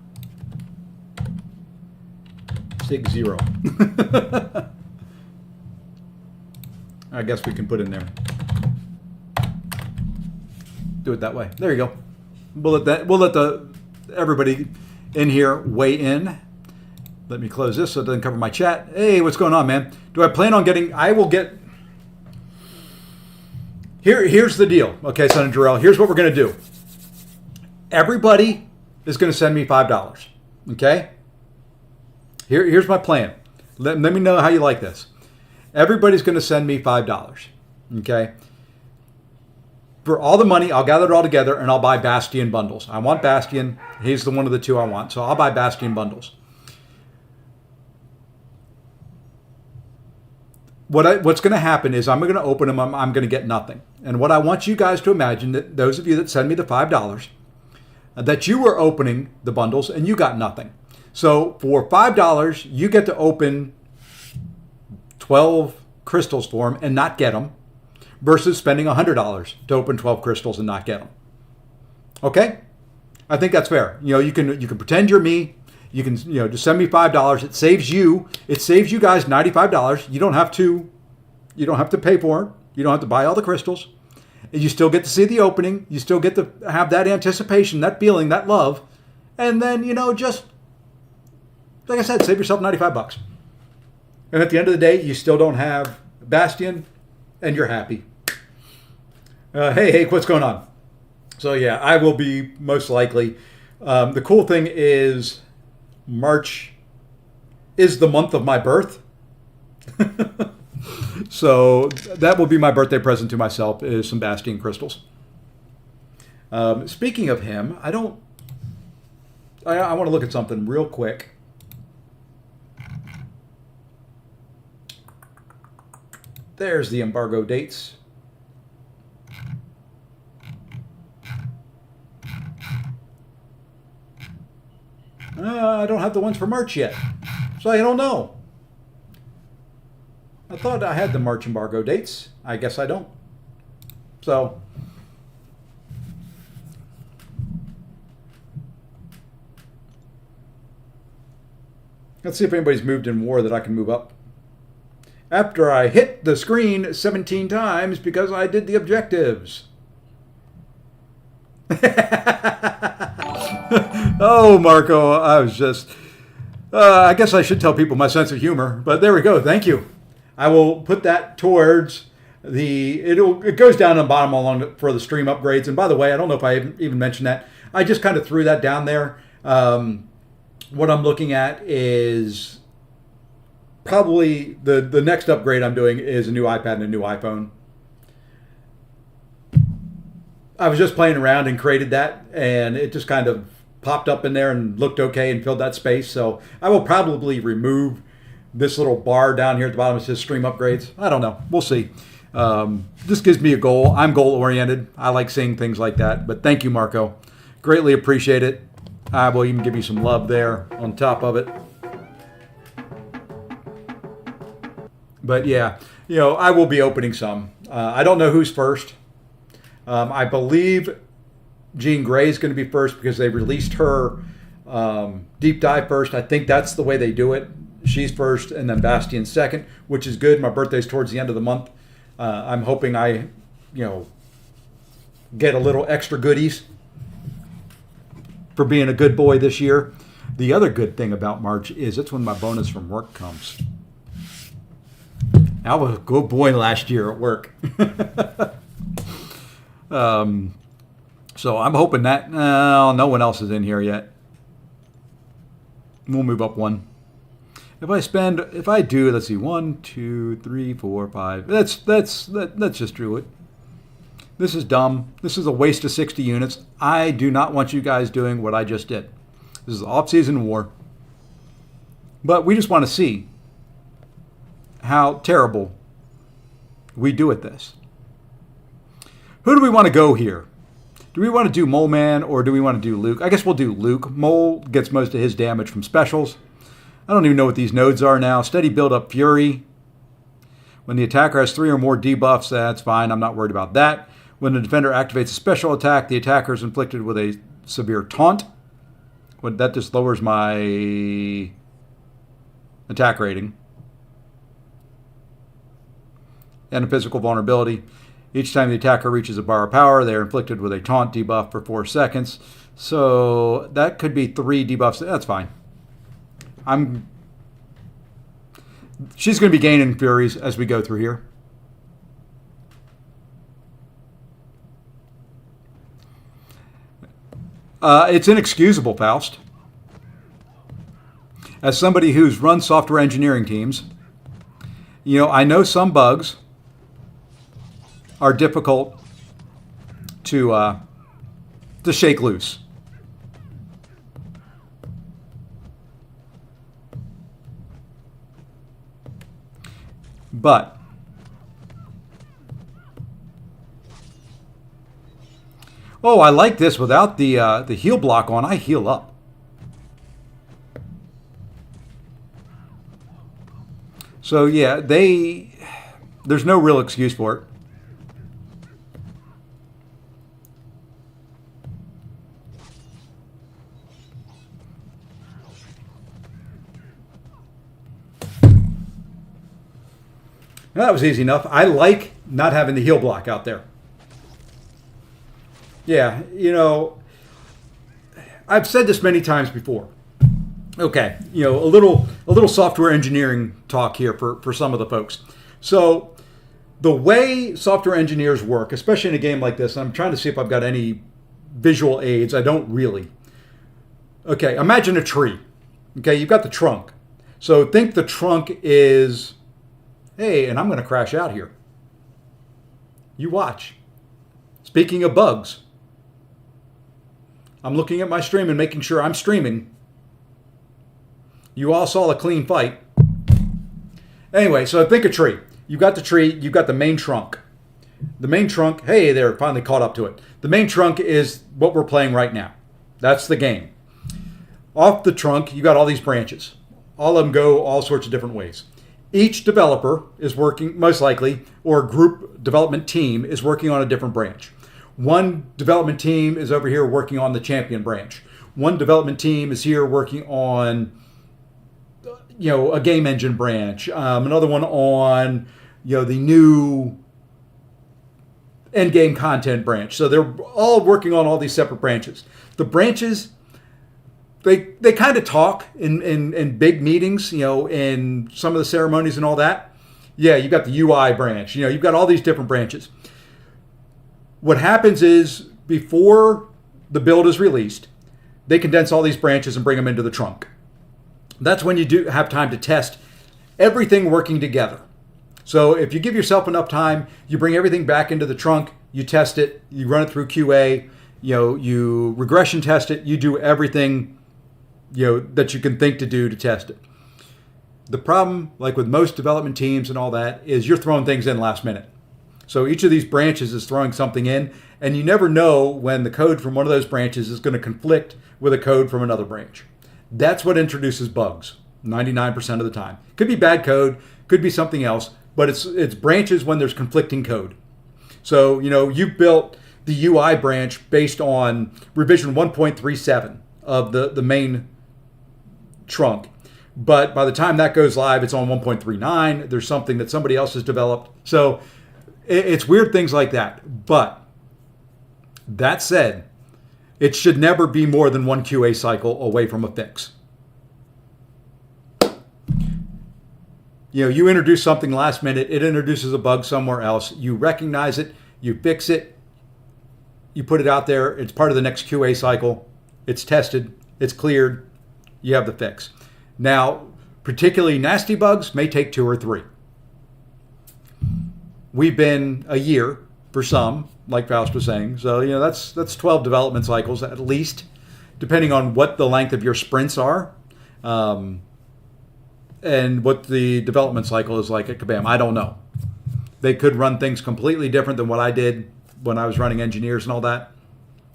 SIG 0. I guess we can put in there. Do it that way. There you go. We'll let everybody in here weigh in. Let me close this so it doesn't cover my chat. Hey, what's going on, man? Do I plan on getting... I will get... Here's the deal. Okay, Senator Jarrell. Here's what we're going to do. Everybody is going to send me $5. Okay? Here's my plan. Let me know how you like this. Everybody's going to send me $5. Okay? For all the money, I'll gather it all together and I'll buy Bastion bundles. I want Bastion. He's the one of the two I want. So I'll buy Bastion bundles. What's going to happen is I'm going to open them. I'm going to get nothing. And what I want you guys to imagine, that those of you that send me the $5, that you were opening the bundles and you got nothing. So for $5, you get to open 12 crystals for them and not get them, versus spending $100 to open 12 crystals and not get them. Okay? I think that's fair. You know, you can pretend you're me. You can, just send me $5. It saves you guys $95. You don't have to pay for it. You don't have to buy all the crystals. You still get to see the opening. You still get to have that anticipation, that feeling, that love. And then, just like I said, save yourself $95. And at the end of the day, you still don't have Bastion and you're happy. Hey, what's going on? So yeah, I will be most likely. The cool thing is March is the month of my birth. So that will be my birthday present to myself, is some Bastion crystals. Speaking of him, I want to look at something real quick. There's the embargo dates. I don't have the ones for March yet, so I don't know. I thought I had the March embargo dates. I guess I don't. So, let's see if anybody's moved in war that I can move up. After I hit the screen 17 times because I did the objectives. Oh, Marco, I was just... I guess I should tell people my sense of humor, but there we go. Thank you. I will put that towards the... It goes down the bottom for the stream upgrades. And by the way, I don't know if I even mentioned that. I just kind of threw that down there. What I'm looking at is... Probably the next upgrade I'm doing is a new iPad and a new iPhone. I was just playing around and created that, and it just kind of popped up in there and looked okay and filled that space. So I will probably remove this little bar down here at the bottom says stream upgrades. I don't know. We'll see. This gives me a goal. I'm goal oriented. I like seeing things like that. But thank you, Marco. Greatly appreciate it. I will even give you some love there on top of it. But yeah, I will be opening some. I don't know who's first. I believe Jean Grey is going to be first because they released her deep dive first. I think that's the way they do it. She's first and then Bastion second, which is good. My birthday's towards the end of the month. I'm hoping I, get a little extra goodies for being a good boy this year. The other good thing about March is it's when my bonus from work comes. I was a good boy last year at work. So I'm hoping that no one else is in here yet. We'll move up one. If I do, let's see, 1, 2, 3, 4, 5. Let's just do it. This is dumb. This is a waste of 60 units. I do not want you guys doing what I just did. This is off-season war. But we just want to see how terrible we do at this. Who do we want to go here? Do we want to do Mole Man or do we want to do Luke? I guess we'll do Luke. Mole gets most of his damage from specials. I don't even know what these nodes are now. Steady build up Fury. When the attacker has 3 or more debuffs, that's fine. I'm not worried about that. When the defender activates a special attack, the attacker is inflicted with a severe taunt. That just lowers my attack rating. And a physical vulnerability. Each time the attacker reaches a bar of power, they are inflicted with a taunt debuff for 4 seconds. So that could be 3 debuffs. That's fine. She's going to be gaining Furies as we go through here. It's inexcusable, Faust. As somebody who's run software engineering teams, I know some bugs are difficult to shake loose. But I like this without the heal block on. I heal up. So yeah, there's no real excuse for it. That was easy enough. I like not having the heal block out there. Yeah, I've said this many times before. Okay, a little software engineering talk here for some of the folks. So the way software engineers work, especially in a game like this, I'm trying to see if I've got any visual aids. I don't really. Okay, imagine a tree. Okay, you've got the trunk. So think the trunk is... Hey, and I'm going to crash out here. You watch. Speaking of bugs, I'm looking at my stream and making sure I'm streaming. You all saw a clean fight. Anyway, so think a tree. You've got the tree, you've got the main trunk. The main trunk, hey, they're finally caught up to it. The main trunk is what we're playing right now. That's the game. Off the trunk, you got all these branches. All of them go all sorts of different ways. Each developer is working, most likely, or group development team is working on a different branch. One development team is over here working on the champion branch. One development team is here working on, a game engine branch. Another one on, the new end game content branch. So they're all working on all these separate branches. The branches, They kind of talk in big meetings, in some of the ceremonies and all that. Yeah, you've got the UI branch. You've got all these different branches. What happens is before the build is released, they condense all these branches and bring them into the trunk. That's when you do have time to test everything working together. So if you give yourself enough time, you bring everything back into the trunk, you test it, you run it through QA, you regression test it, you do everything that you can think to do to test it. The problem, like with most development teams and all that, is you're throwing things in last minute. So each of these branches is throwing something in, and you never know when the code from one of those branches is going to conflict with a code from another branch. That's what introduces bugs 99% of the time. Could be bad code, could be something else, but it's branches when there's conflicting code. So, you built the UI branch based on revision 1.37 of the main trunk. But by the time that goes live, it's on 1.39. There's something that somebody else has developed. So it's weird things like that. But that said, it should never be more than one QA cycle away from a fix. You introduce something last minute, it introduces a bug somewhere else. You recognize it, you fix it, you put it out there, it's part of the next QA cycle, it's tested, it's cleared, you have the fix. Now, particularly nasty bugs may take 2 or 3. We've been a year for some, like Faust was saying. So, that's 12 development cycles at least, depending on what the length of your sprints are. And what the development cycle is like at Kabam. I don't know. They could run things completely different than what I did when I was running engineers and all that.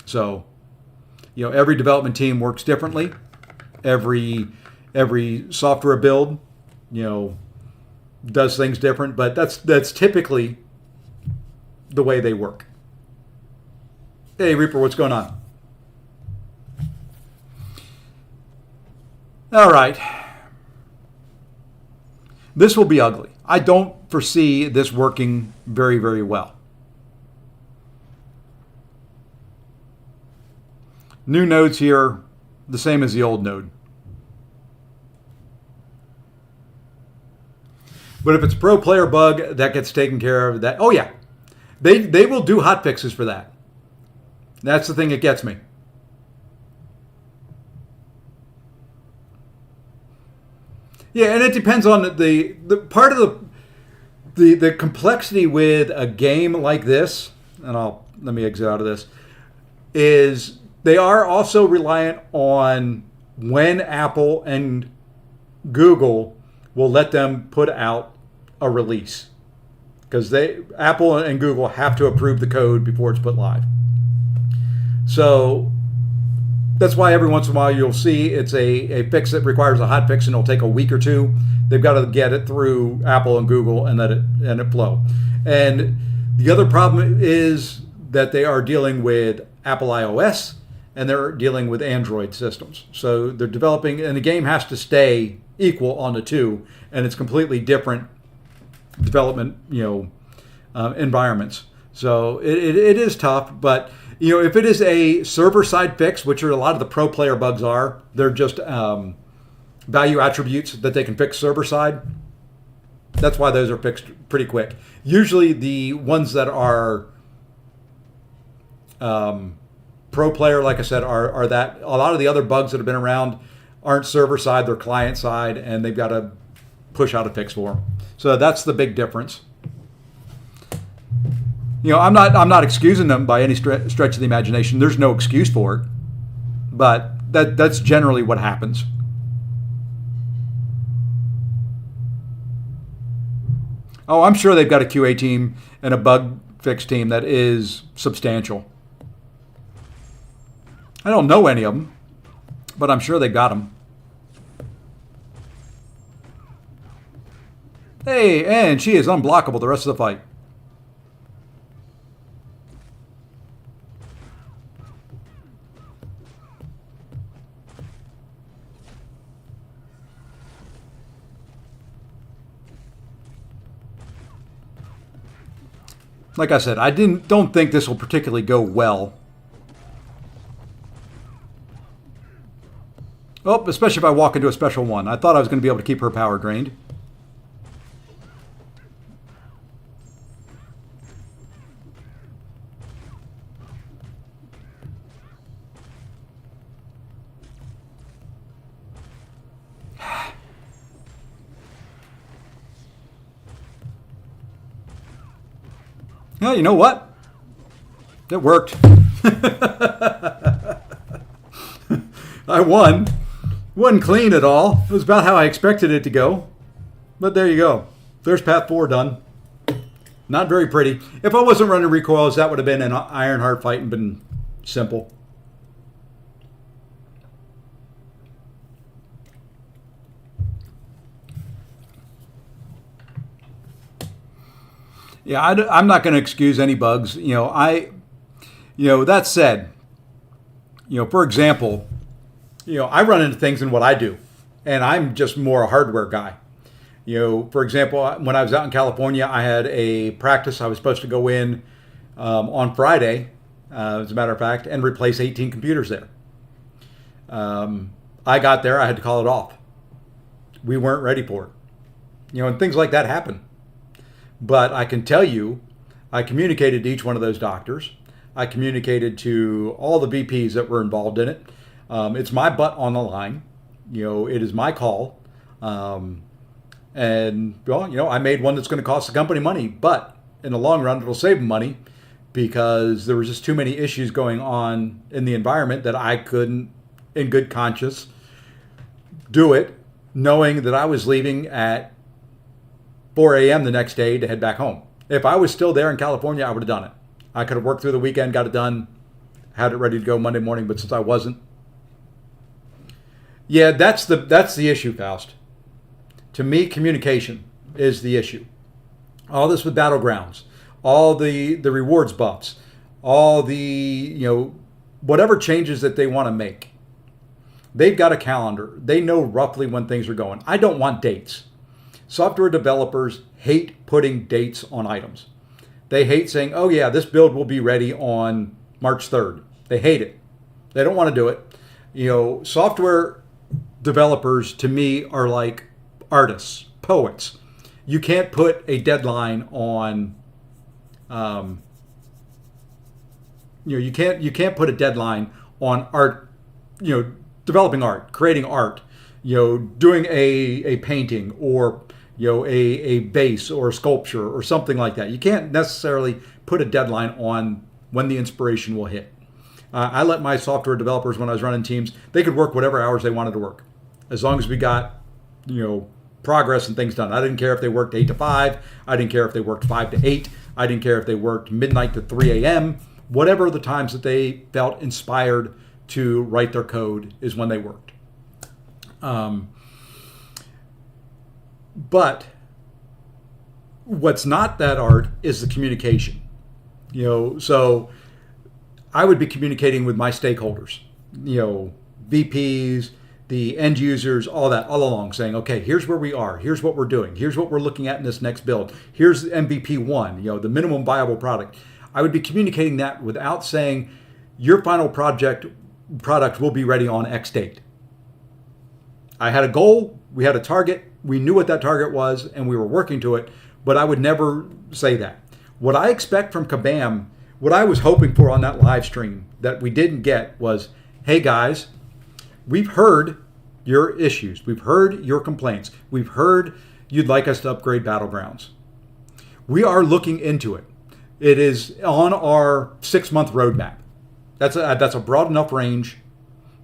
So, every development team works differently. Every software build, does things different, but that's typically the way they work. Hey, Reaper, what's going on? All right. This will be ugly. I don't foresee this working very, very well. New nodes here, the same as the old node. But if it's a pro player bug, that gets taken care of. Oh yeah, they will do hot fixes for that. That's the thing that gets me. Yeah, and it depends on the part of the complexity with a game like this, and let me exit out of this, is they are also reliant on when Apple and Google will let them put out a release. Because Apple and Google have to approve the code before it's put live. So that's why every once in a while you'll see it's a fix that requires a hot fix and it'll take a week or two. They've got to get it through Apple and Google and let it flow. And the other problem is that they are dealing with Apple iOS and they're dealing with Android systems. So they're developing, and the game has to stay equal on the two, and it's completely different development, environments. So it is tough, but if it is a server-side fix, which are a lot of the pro player bugs are, they're just value attributes that they can fix server-side. That's why those are fixed pretty quick. Usually the ones that are pro player, like I said, are that a lot of the other bugs that have been around aren't server-side, they're client-side, and they've got to push out a fix for them. So that's the big difference. I'm not excusing them by any stretch of the imagination. There's no excuse for it, but that's generally what happens. Oh, I'm sure they've got a QA team and a bug fix team that is substantial. I don't know any of them, but I'm sure they got them. Hey, and she is unblockable the rest of the fight. Like I said, I don't think this will particularly go well. Oh, especially if I walk into a special one. I thought I was going to be able to keep her power drained. Oh, you know what? It worked. I won. Wasn't clean at all. It was about how I expected it to go. But there you go. There's path 4 done. Not very pretty. If I wasn't running recoils, that would have been an Ironheart fight and been simple. Yeah, I'm not going to excuse any bugs. That said, for example, I run into things in what I do, and I'm just more a hardware guy. For example, when I was out in California, I had a practice. I was supposed to go in on Friday, as a matter of fact, and replace 18 computers there. I got there, I had to call it off. We weren't ready for it. And things like that happen. But I can tell you, I communicated to each one of those doctors. I communicated to all the VPs that were involved in it. It's my butt on the line. It is my call. I made one that's going to cost the company money, but in the long run, it'll save them money because there was just too many issues going on in the environment that I couldn't, in good conscience, do it, knowing that I was leaving at 4 a.m. the next day to head back home. If I was still there in California, I would have done it. I could have worked through the weekend, got it done, had it ready to go Monday morning, but since I wasn't, yeah, that's the issue, Faust. To me, communication is the issue. All this with Battlegrounds, all the rewards buffs, all the, whatever changes that they want to make. They've got a calendar. They know roughly when things are going. I don't want dates. Software developers hate putting dates on items. They hate saying, oh yeah, this build will be ready on March 3rd. They hate it. They don't want to do it. Software developers to me are like artists, poets. You can't put a deadline on, you can't put a deadline on art, developing art, creating art, doing a painting or a base or a sculpture or something like that. You can't necessarily put a deadline on when the inspiration will hit. I let my software developers, when I was running teams, they could work whatever hours they wanted to work, as long as we got, progress and things done. I didn't care if they worked 8 to 5. I didn't care if they worked 5 to 8. I didn't care if they worked midnight to 3 a.m. Whatever the times that they felt inspired to write their code is when they worked. But what's not that art is the communication. So I would be communicating with my stakeholders, VPs, the end users, all that, all along, saying, okay, here's where we are. Here's what we're doing. Here's what we're looking at in this next build. Here's MVP 1, the minimum viable product. I would be communicating that without saying, your final product will be ready on X date. I had a goal, we had a target, we knew what that target was, and we were working to it, but I would never say that. What I expect from Kabam, what I was hoping for on that live stream that we didn't get was, hey guys, we've heard your issues. We've heard your complaints. We've heard you'd like us to upgrade Battlegrounds. We are looking into it. It is on our 6-month roadmap. That's a broad enough range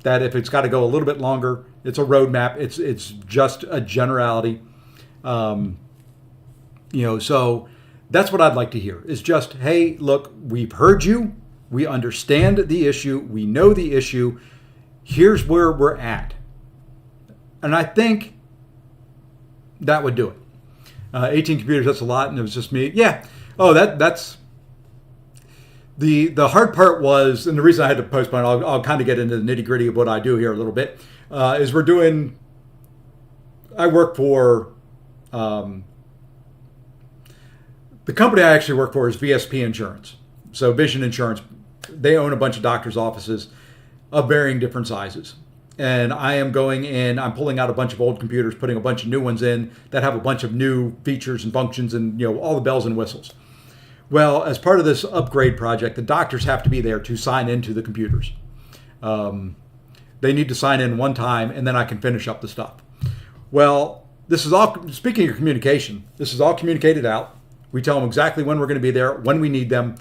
that if it's got to go a little bit longer, it's a roadmap. It's just a generality. So that's what I'd like to hear is just, hey, look, we've heard you. We understand the issue. We know the issue. Here's where we're at. And I think that would do it. 18 computers, that's a lot, and it was just me. Yeah. Oh, that's... The hard part was, and the reason I had to postpone, I'll kind of get into the nitty gritty of what I do here a little bit, is I work for, the company I actually work for is VSP Insurance. So Vision Insurance, they own a bunch of doctors' offices of varying different sizes. And I am going in, I'm pulling out a bunch of old computers, putting a bunch of new ones in that have a bunch of new features and functions and, all the bells and whistles. Well, as part of this upgrade project, the doctors have to be there to sign into the computers. They need to sign in one time, and then I can finish up the stuff. Well, this is all, speaking of communication, this is all communicated out. We tell them exactly when we're going to be there, when we need them.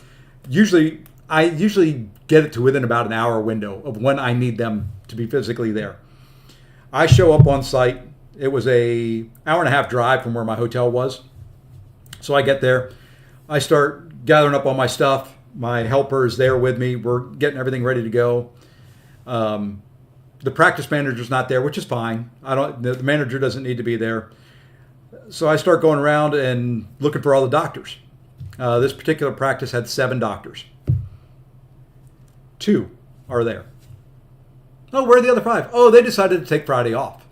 I usually get it to within about an hour window of when I need them to be physically there. I show up on site. It was a hour and a half drive from where my hotel was. So I get there. I start gathering up all my stuff. My helper is there with me. We're getting everything ready to go. The practice manager's not there, which is fine. The manager doesn't need to be there. So I start going around and looking for all the doctors. This particular practice had 7 doctors. 2 are there. Oh, where are the other 5? Oh, they decided to take Friday off.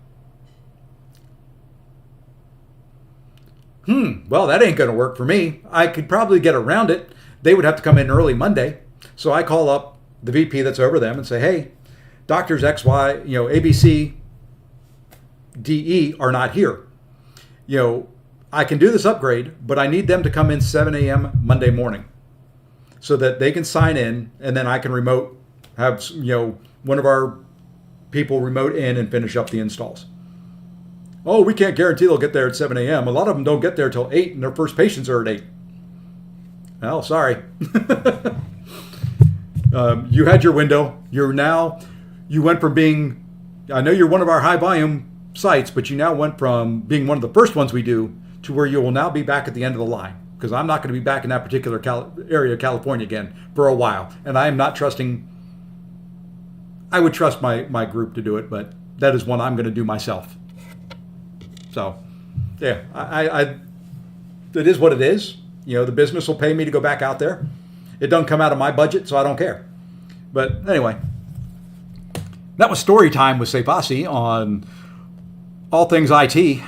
Well, that ain't going to work for me. I could probably get around it. They would have to come in early Monday. So I call up the VP that's over them and say, hey, doctors X, Y, A, B, C, D, E are not here. I can do this upgrade, but I need them to come in 7 a.m. Monday morning so that they can sign in, and then I can have one of our people remote in and finish up the installs. Oh, we can't guarantee they'll get there at 7 a.m. A lot of them don't get there till 8, and their first patients are at 8. Well, sorry. You had your window. You went from being, I know you're one of our high volume sites, but you now went from being one of the first ones we do to where you will now be back at the end of the line, because I'm not going to be back in that particular area of California again for a while. And I am not trusting, I would trust my group to do it, but that is one I'm going to do myself. So, yeah, it is what it is. The business will pay me to go back out there. It doesn't come out of my budget, so I don't care. But anyway, that was story time with Sepasi on all things IT.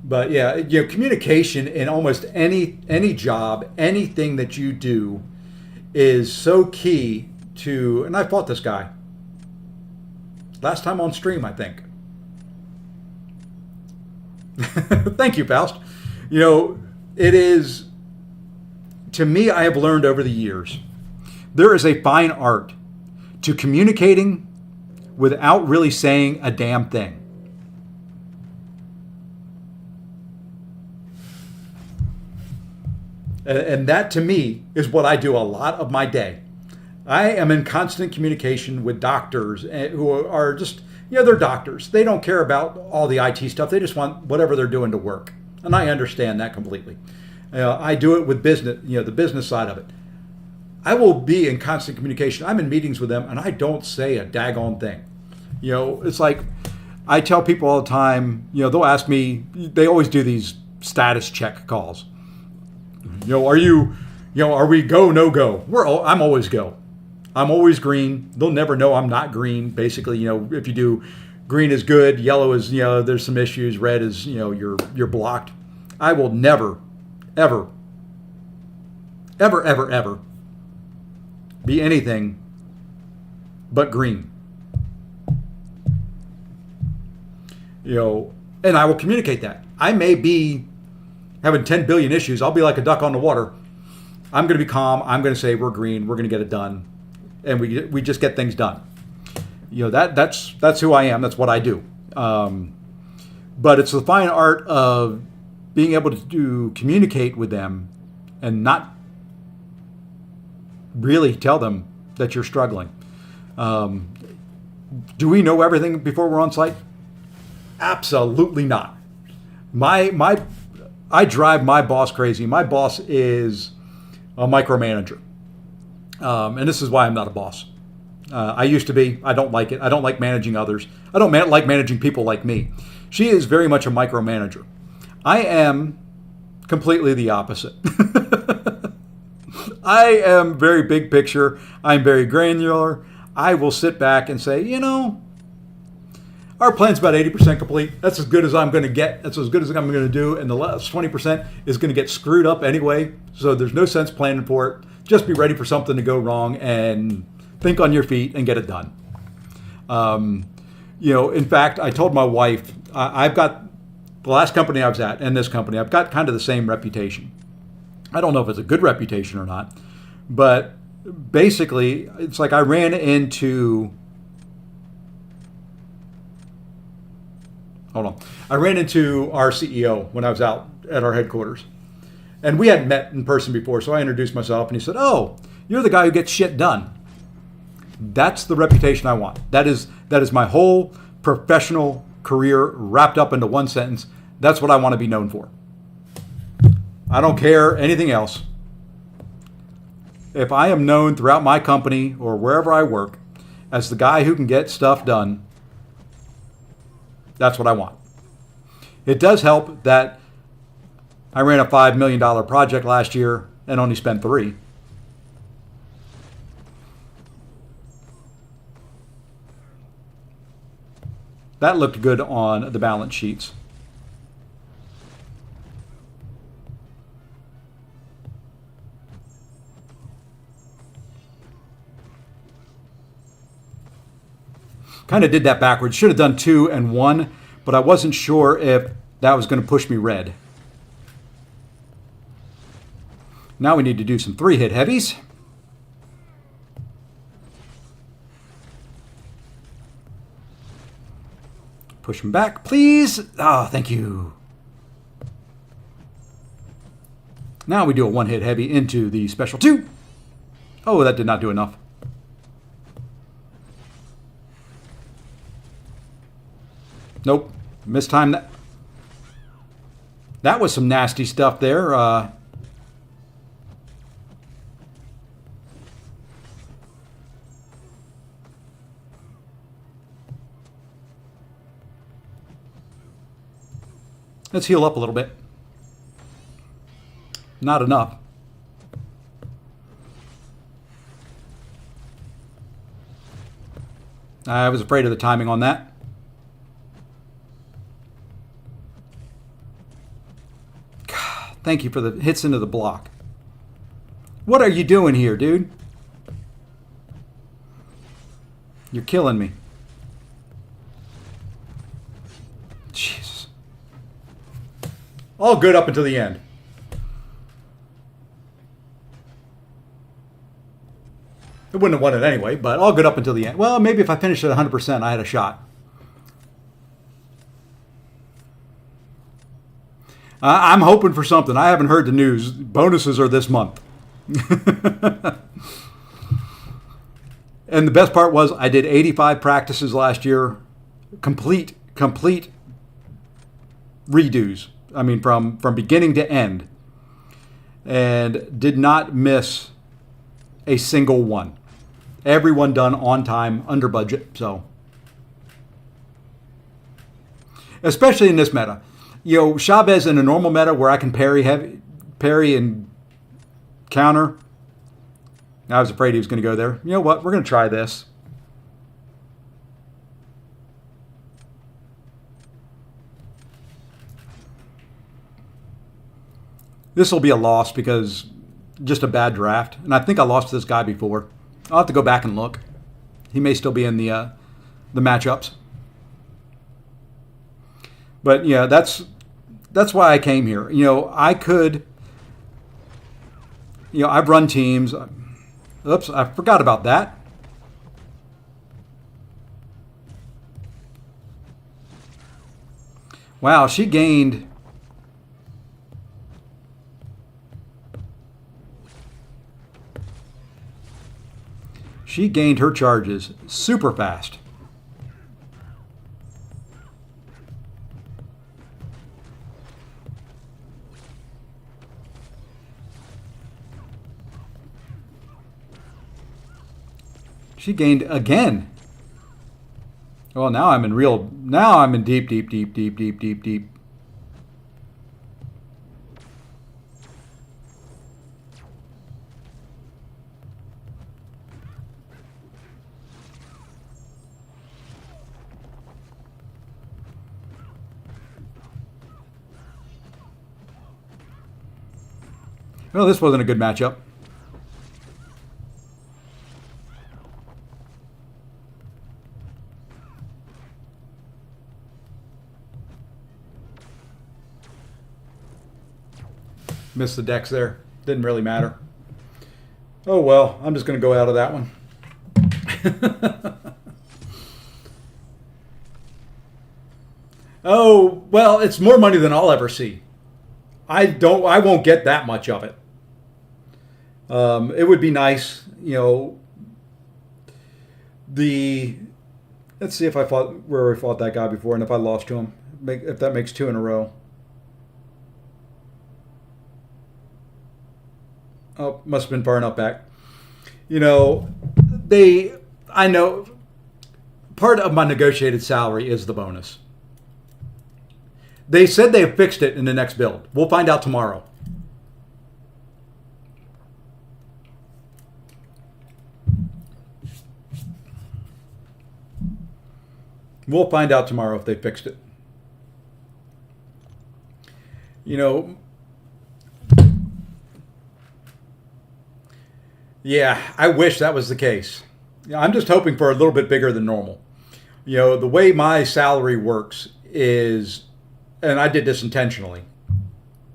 But yeah, communication in almost any job, anything that you do is so key to, and I fought this guy last time on stream, I think. Thank you, Faust. It is, to me, I have learned over the years, there is a fine art to communicating without really saying a damn thing. And that, to me, is what I do a lot of my day. I am in constant communication with doctors who are just, they're doctors. They don't care about all the IT stuff. They just want whatever they're doing to work. And I understand that completely. I do it with business, the business side of it. I will be in constant communication. I'm in meetings with them, and I don't say a daggone thing. It's like I tell people all the time, they'll ask me, they always do these status check calls. Are we go, no go? I'm always go. I'm always green. They'll never know I'm not green. Basically, if you do, green is good, yellow is, there's some issues, red is, you're blocked. I will never, ever, ever, ever, ever be anything but green. And I will communicate that. I may be having 10 billion issues. I'll be like a duck on the water. I'm going to be calm. I'm going to say we're green. We're going to get it done. And we just get things done. That's who I am. That's what I do. But it's the fine art of being able to communicate with them and not really tell them that you're struggling. Do we know everything before we're on site? Absolutely not. I drive my boss crazy. My boss is a micromanager. And this is why I'm not a boss. I used to be. I don't like it. I don't like managing others. I don't like managing people like me. She is very much a micromanager. I am completely the opposite. I am very big picture. I'm very granular. I will sit back and say, our plan's about 80% complete. That's as good as I'm going to get. That's as good as I'm going to do. And the last 20% is going to get screwed up anyway. So there's no sense planning for it. Just be ready for something to go wrong and think on your feet and get it done. In fact, I told my wife, I've got the last company I was at and this company, I've got kind of the same reputation. I don't know if it's a good reputation or not, but basically it's like I ran into our CEO when I was out at our headquarters. And we hadn't met in person before, so I introduced myself, and he said, "Oh, you're the guy who gets shit done." That's the reputation I want. That is my whole professional career wrapped up into one sentence. That's what I want to be known for. I don't care anything else. If I am known throughout my company or wherever I work as the guy who can get stuff done, that's what I want. It does help that I ran a $5 million project last year and only spent $3 million. That looked good on the balance sheets. Kind of did that backwards. Should have done 2 and 1, but I wasn't sure if that was going to push me red. Now we need to do some 3-hit heavies. Push them back, please. Oh, thank you. Now we do a 1-hit heavy into the special 2. Oh, that did not do enough. Nope. Mistimed that. That was some nasty stuff there. Let's heal up a little bit. Not enough. I was afraid of the timing on that. God, thank you for the hits into the block. What are you doing here, dude? You're killing me. Jesus. All good up until the end. It wouldn't have won it anyway, but all good up until the end. Well, maybe if I finished at 100%, I had a shot. I'm hoping for something. I haven't heard the news. Bonuses are this month. And the best part was I did 85 practices last year. Complete redos. I mean, from beginning to end. And did not miss a single one. Everyone done on time, under budget. So, especially in this meta, you know, Chavez in a normal meta where I can parry and counter. I was afraid he was going to go there. You know what? We're going to try this. This will be a loss because just a bad draft. And I think I lost to this guy before. I'll have to go back and look. He may still be in the matchups. But yeah, that's why I came here. You know, I could. You know, I've run teams. Oops, I forgot about that. Wow, she gained. She gained her charges super fast. She gained again. Well, now I'm in deep. Well, this wasn't a good matchup. Missed the decks there. Didn't really matter. Oh well, I'm just going to go out of that one. Oh, well, it's more money than I'll ever see. I won't get that much of it. It would be nice, you know. The let's see if I fought where I fought that guy before, and if I lost to him, if that makes 2 in a row. Oh, must have been far enough back. I know part of my negotiated salary is the bonus. They said they have fixed it in the next build. We'll find out tomorrow. We'll find out tomorrow if they fixed it. Yeah, I wish that was the case. I'm just hoping for a little bit bigger than normal. The way my salary works is, and I did this intentionally,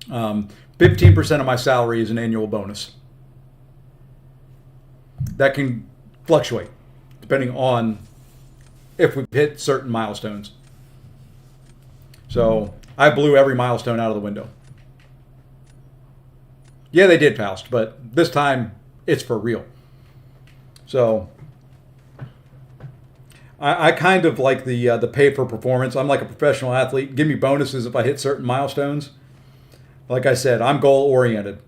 15% of my salary is an annual bonus. That can fluctuate depending on if we hit certain milestones. So I blew every milestone out of the window. Yeah, they did, Faust, but this time it's for real. So I kind of like the pay for performance. I'm like a professional athlete. Give me bonuses if I hit certain milestones. Like I said, I'm goal oriented.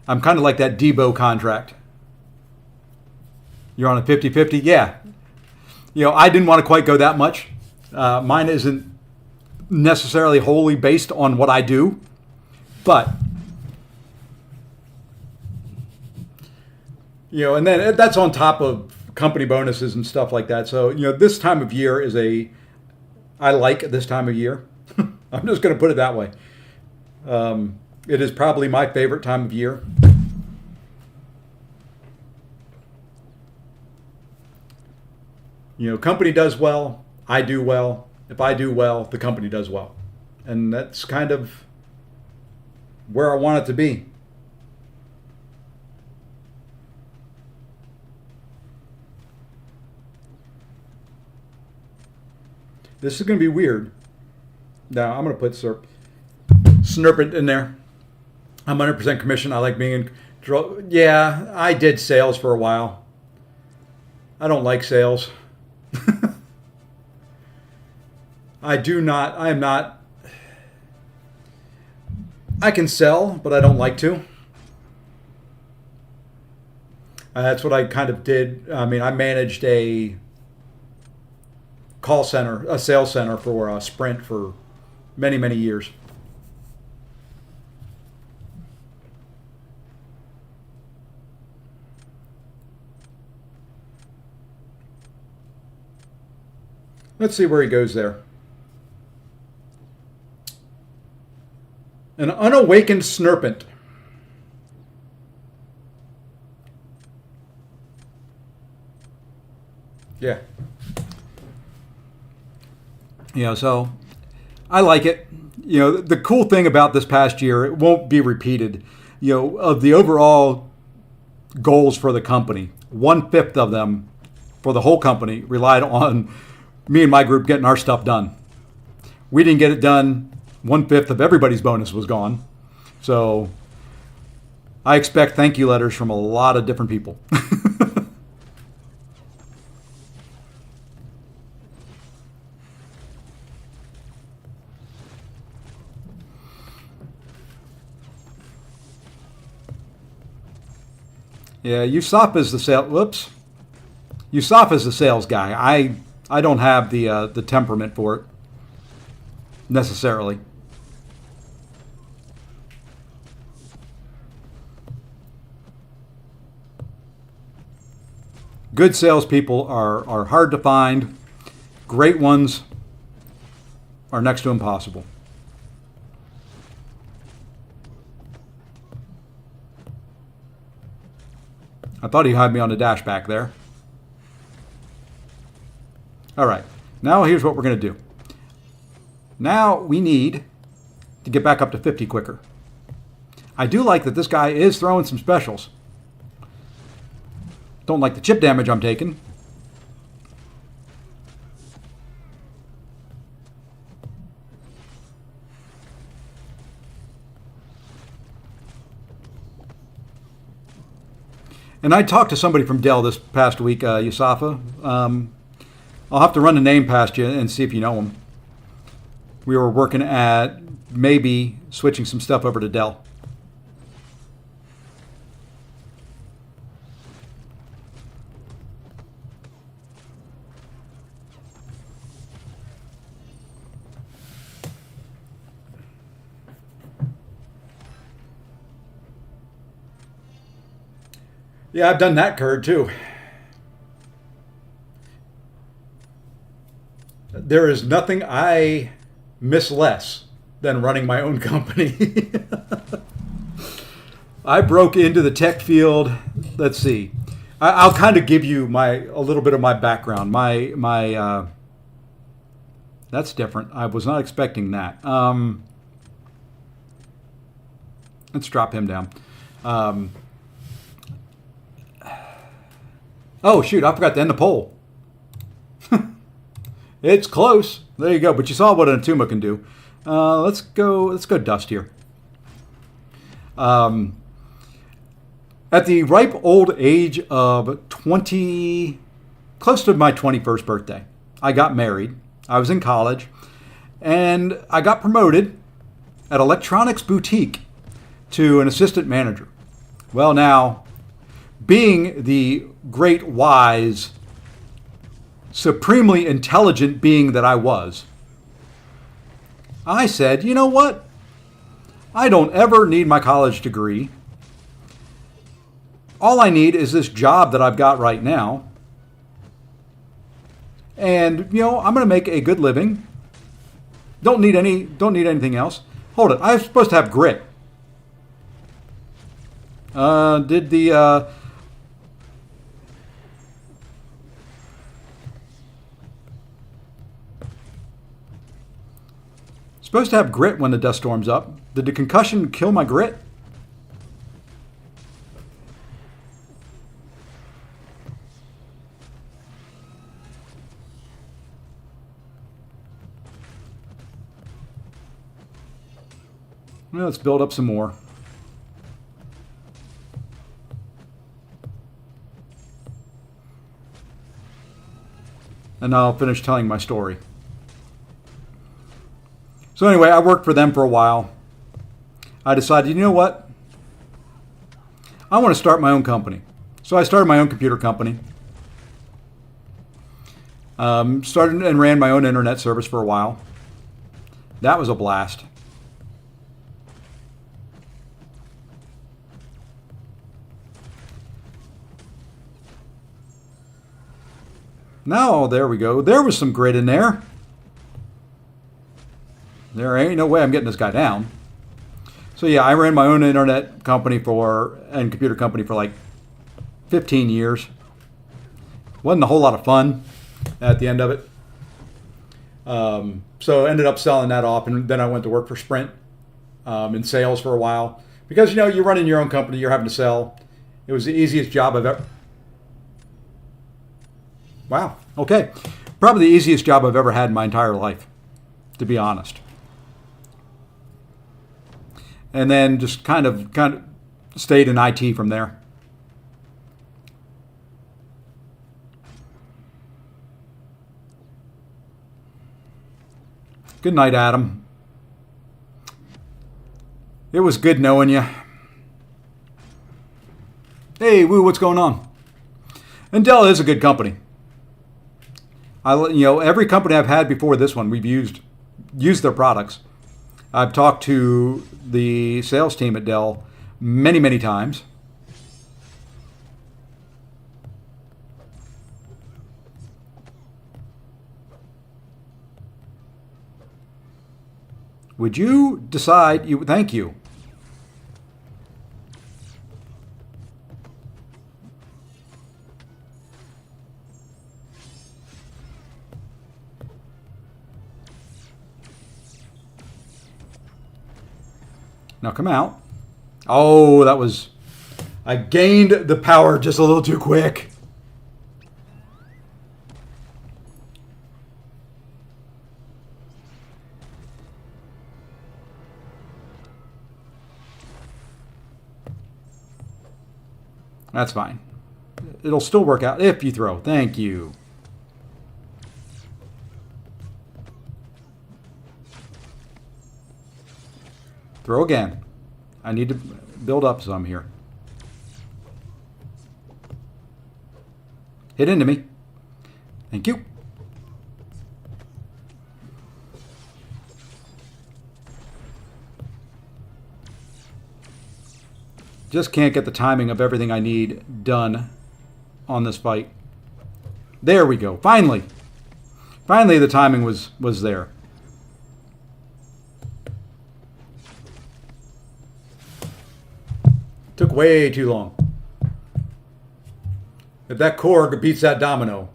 I'm kind of like that Debo contract. You're on a 50-50? Yeah. I didn't want to quite go that much. Mine isn't necessarily wholly based on what I do, but, and then that's on top of company bonuses and stuff like that. So, this time of year I like this time of year. I'm just going to put it that way. It is probably my favorite time of year. Company does well, I do well. If I do well, the company does well. And that's kind of where I want it to be. This is going to be weird. Now, I'm going to put Snurpent in there. I'm 100% commission. I like being in control. Yeah, I did sales for a while. I don't like sales. I can sell, but I don't like to. That's what I kind of did. I mean, I managed a call center, a sales center for Sprint for many, many years. Let's see where he goes there. An unawakened Snurpent. Yeah. So I like it. The cool thing about this past year, it won't be repeated. Of the overall goals for the company, 1/5 of them for the whole company relied on me and my group getting our stuff done. We didn't get it done. 1/5 of everybody's bonus was gone. So I expect thank you letters from a lot of different people. Yeah, Yusuf is the Yusuf is the sales guy. I don't have the temperament for it necessarily. Good salespeople are hard to find. Great ones are next to impossible. I thought he had me on the dash back there. All right, now here's what we're going to do. Now we need to get back up to 50 quicker. I do like that this guy is throwing some specials. Don't like the chip damage I'm taking. And I talked to somebody from Dell this past week, Yusafa. I'll have to run the name past you and see if you know him. We were working at maybe switching some stuff over to Dell. Yeah, I've done that curd too. There is nothing I miss less than running my own company. I broke into the tech field. Let's see. I'll kind of give you a little bit of my background. That's different. I was not expecting that. Let's drop him down. Oh shoot! I forgot to end the poll. It's close. There you go. But you saw what an Atuma can do. Let's go dust here. At the ripe old age of 20, close to my 21st birthday, I got married. I was in college, and I got promoted at Electronics Boutique to an assistant manager. Well, now, being the great, wise, supremely intelligent being that I was, I said, you know what? I don't ever need my college degree. All I need is this job that I've got right now. And, I'm going to make a good living. Don't need anything else. Hold it. I'm supposed to have grit. Supposed to have grit when the dust storms up. Did the concussion kill my grit? Well, let's build up some more. And now I'll finish telling my story. So anyway, I worked for them for a while. I decided, you know what? I want to start my own company. So I started my own computer company. Started and ran my own internet service for a while. That was a blast. Now, there we go. There was some grit in there. There ain't no way I'm getting this guy down. So yeah, I ran my own internet company and computer company for like 15 years. Wasn't a whole lot of fun at the end of it. So ended up selling that off, and then I went to work for Sprint in sales for a while. Because, you're running your own company, you're having to sell. It was the easiest job I've ever... Wow, okay. Probably the easiest job I've ever had in my entire life, to be honest. And then just kind of stayed in IT from there. Good night, Adam. It was good knowing you. Hey, Woo, what's going on? And Dell is a good company. Every company I've had before this one, we've used their products. I've talked to the sales team at Dell many, many times. Would you decide thank you. Now come out. Oh, I gained the power just a little too quick. That's fine. it'll still work out if you throw. Thank you. Throw again. I need to build up some here. Hit into me. Thank you. Just can't get the timing of everything I need done on this fight. There we go. Finally. Finally the timing was there. Took way too long. If that core beats that domino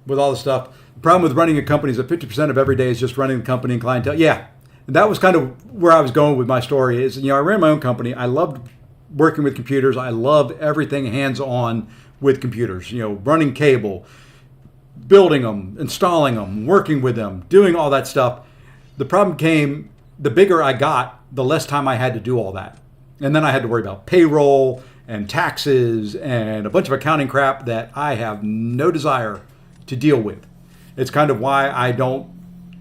with all the stuff. The problem with running a company is that 50% of every day is just running the company and clientele. Yeah, that was kind of where I was going with my story. Is, I ran my own company. I loved working with computers. I loved everything hands-on with computers. Running cable, building them, installing them, working with them, doing all that stuff. The problem came, the bigger I got, the less time I had to do all that. And then I had to worry about payroll and taxes and a bunch of accounting crap that I have no desire to deal with. It's kind of why I don't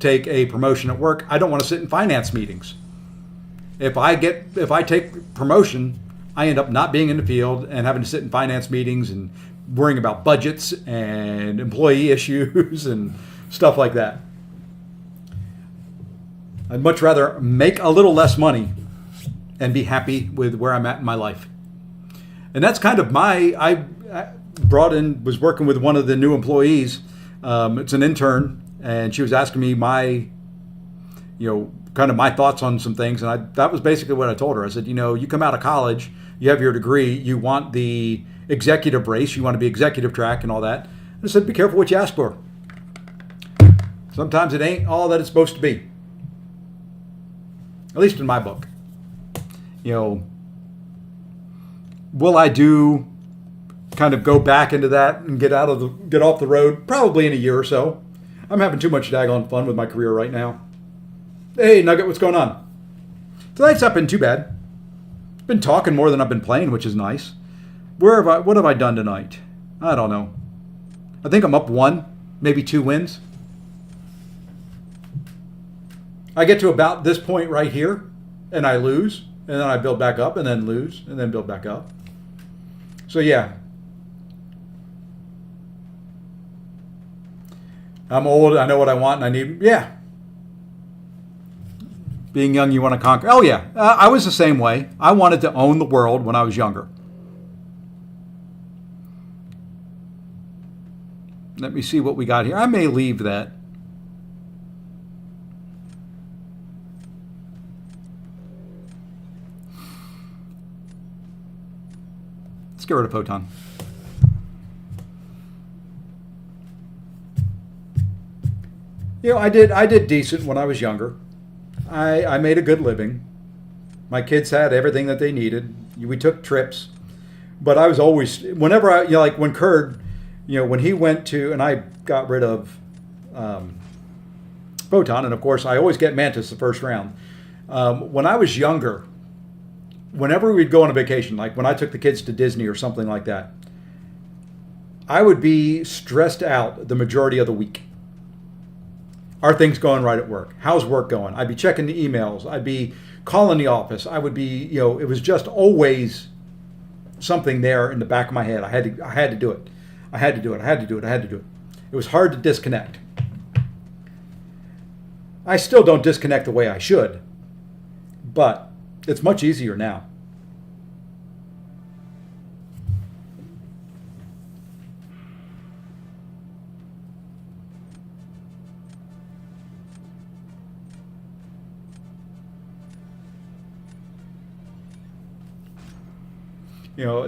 take a promotion at work. I don't want to sit in finance meetings. If I take promotion, I end up not being in the field and having to sit in finance meetings and worrying about budgets and employee issues and stuff like that. I'd much rather make a little less money and be happy with where I'm at in my life. And that's kind of I was working with one of the new employees. It's an intern, and she was asking me my thoughts on some things. And that was basically what I told her. I said, you come out of college, you have your degree, you want the executive race, you want to be executive track and all that. And I said, be careful what you ask for. Sometimes it ain't all that it's supposed to be. At least in my book. Will I kind of go back into that and get off the road? Probably in a year or so. I'm having too much daggone fun with my career right now. Hey, Nugget, what's going on? Tonight's not been too bad. Been talking more than I've been playing, which is nice. What have I done tonight? I don't know. I think I'm up 1, maybe 2 wins. I get to about this point right here, and I lose. And then I build back up, and then lose, and then build back up. So yeah. I'm old, I know what I want, and I need, yeah. Being young, you want to conquer. Oh yeah, I was the same way. I wanted to own the world when I was younger. Let me see what we got here. I may leave that. Let's get rid of Photon. I did decent when I was younger. I made a good living. My kids had everything that they needed. We took trips. But I was always, whenever like when Kurd, when he went to, and I got rid of Photon, and of course I always get Mantis the first round. When I was younger, whenever we'd go on a vacation, like when I took the kids to Disney or something like that, I would be stressed out the majority of the week. Are things going right at work? How's work going? I'd be checking the emails. I'd be calling the office. I would be, it was just always something there in the back of my head. I had to do it. I had to do it. I had to do it. It was hard to disconnect. I still don't disconnect the way I should, but it's much easier now.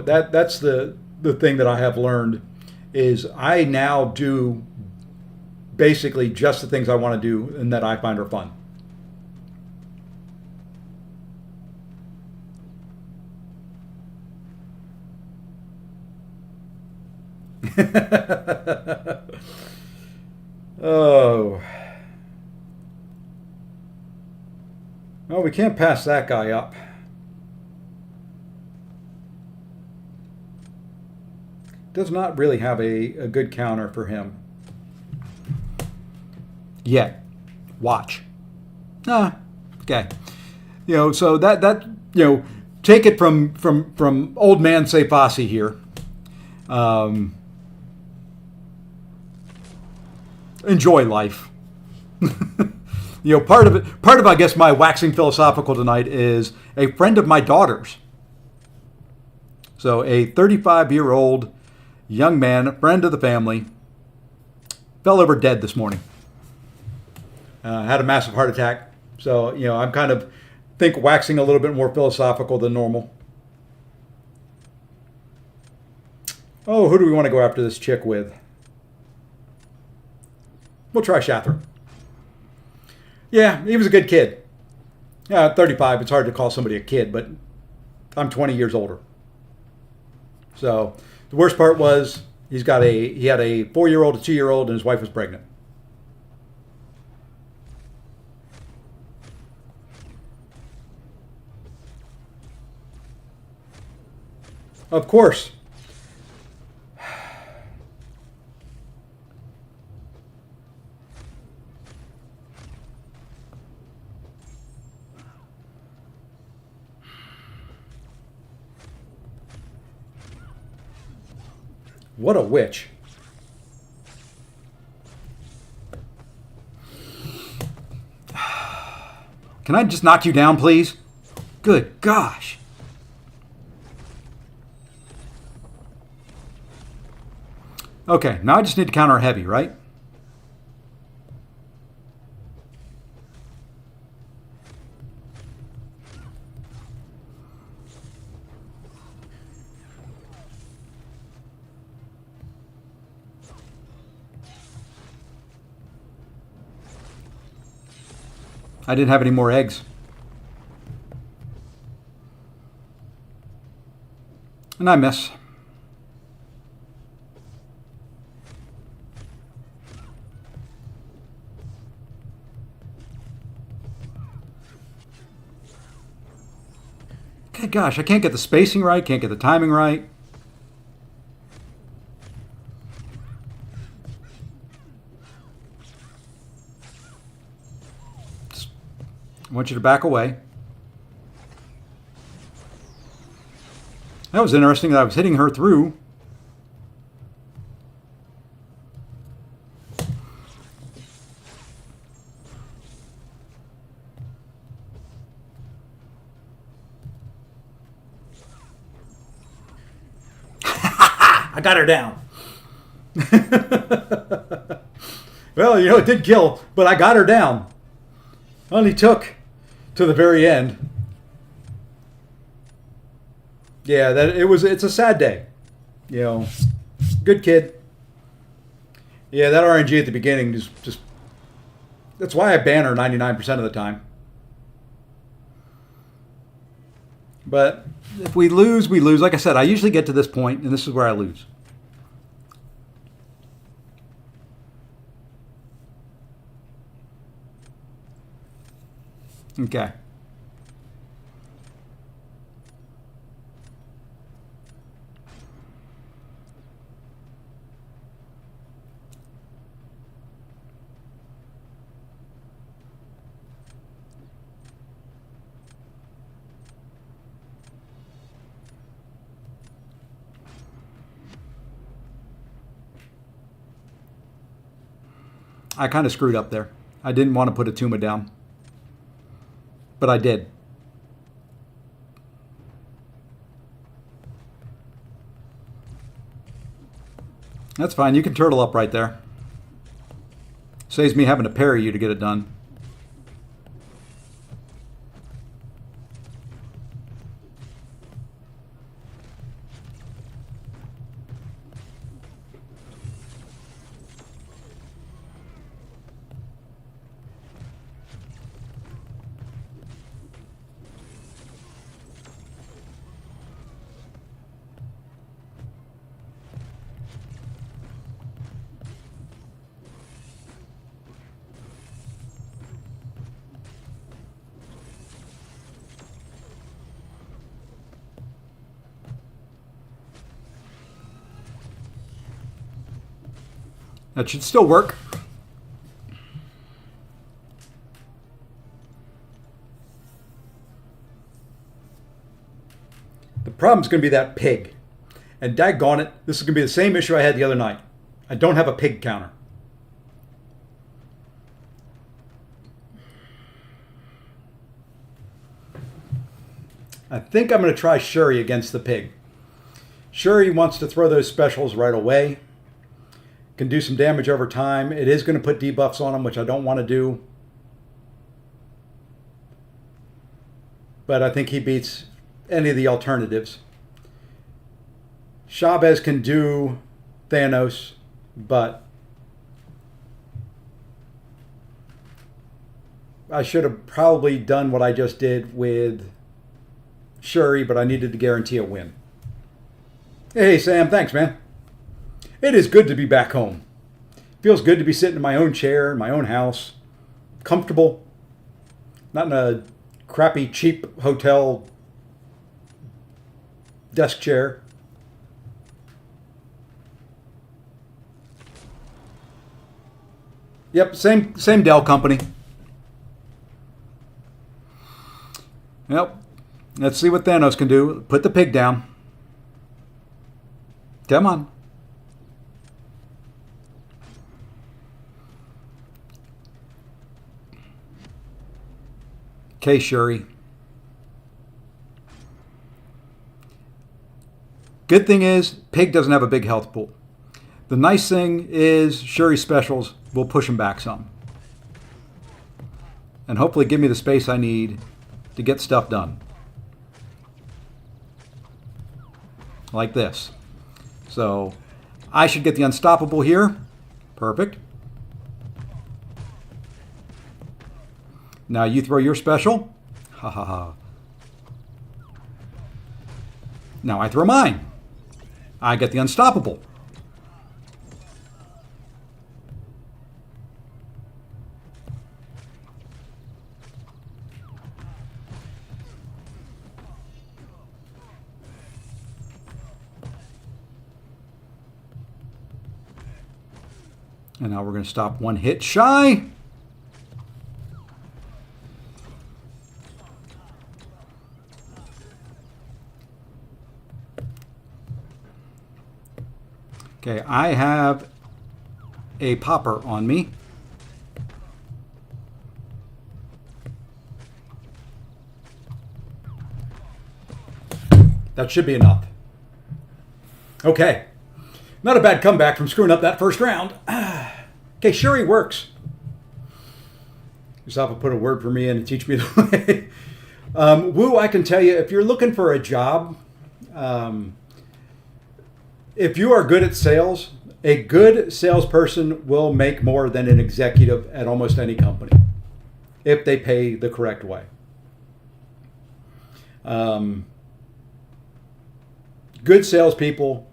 That's the thing that I have learned is I now do basically just the things I want to do and that I find are fun. Oh. Well, we can't pass that guy up. does not really have a good counter for him yet. Watch. Okay. So that take it from old man say Fosse here. Enjoy life. Part of I guess my waxing philosophical tonight is a friend of my daughter's. So a 35-year-old young man, a friend of the family, fell over dead this morning. Had a massive heart attack. So, I'm kind of think waxing a little bit more philosophical than normal. Oh, who do we want to go after this chick with? We'll try Shather. Yeah, he was a good kid. Yeah, at 35, it's hard to call somebody a kid, but I'm 20 years older. So the worst part was he had a 4-year-old, a 2-year-old, and his wife was pregnant. Of course. What a witch. Can I just knock you down, please? Good gosh. Okay, now I just need to counter heavy, right? I didn't have any more eggs. And I miss. Okay, gosh, I can't get the spacing right, can't get the timing right. I want you to back away. That was interesting that I was hitting her through. I got her down. Well, it did kill, but I got her down. Only took to the very end. Yeah, it's a sad day. Good kid. Yeah, that RNG at the beginning just that's why I ban her 99% of the time. But if we lose, we lose. Like I said, I usually get to this point, and this is where I lose. Okay. I kind of screwed up there. I didn't want to put a Tuma down. But I did. That's fine. You can turtle up right there. Saves me having to parry you to get it done. That should still work. The problem's going to be that pig. And daggone it, this is going to be the same issue I had the other night. I don't have a pig counter. I think I'm going to try Shuri against the pig. Shuri wants to throw those specials right away. Can do some damage over time. It is going to put debuffs on him, which I don't want to do. But I think he beats any of the alternatives. Chavez can do Thanos, but I should have probably done what I just did with Shuri, but I needed to guarantee a win. Hey, Sam, thanks, man. It is good to be back home. Feels good to be sitting in my own chair, in my own house. Comfortable. Not in a crappy, cheap hotel desk chair. Yep, same Dell company. Yep. Let's see what Thanos can do. Put the pig down. Come on. Okay, Shuri. Good thing is, pig doesn't have a big health pool. The nice thing is, Shuri specials will push him back some. And hopefully give me the space I need to get stuff done. Like this. So, I should get the unstoppable here. Perfect. Now you throw your special. Ha ha ha. Now I throw mine. I get the unstoppable. And now we're going to stop one hit shy. Okay, I have a popper on me. That should be enough. Okay. Not a bad comeback from screwing up that first round. Okay, Shuri works. Yourself will put a word for me in and teach me the way. Woo, I can tell you, if you're looking for a job, if you are good at sales, a good salesperson will make more than an executive at almost any company if they pay the correct way. Good salespeople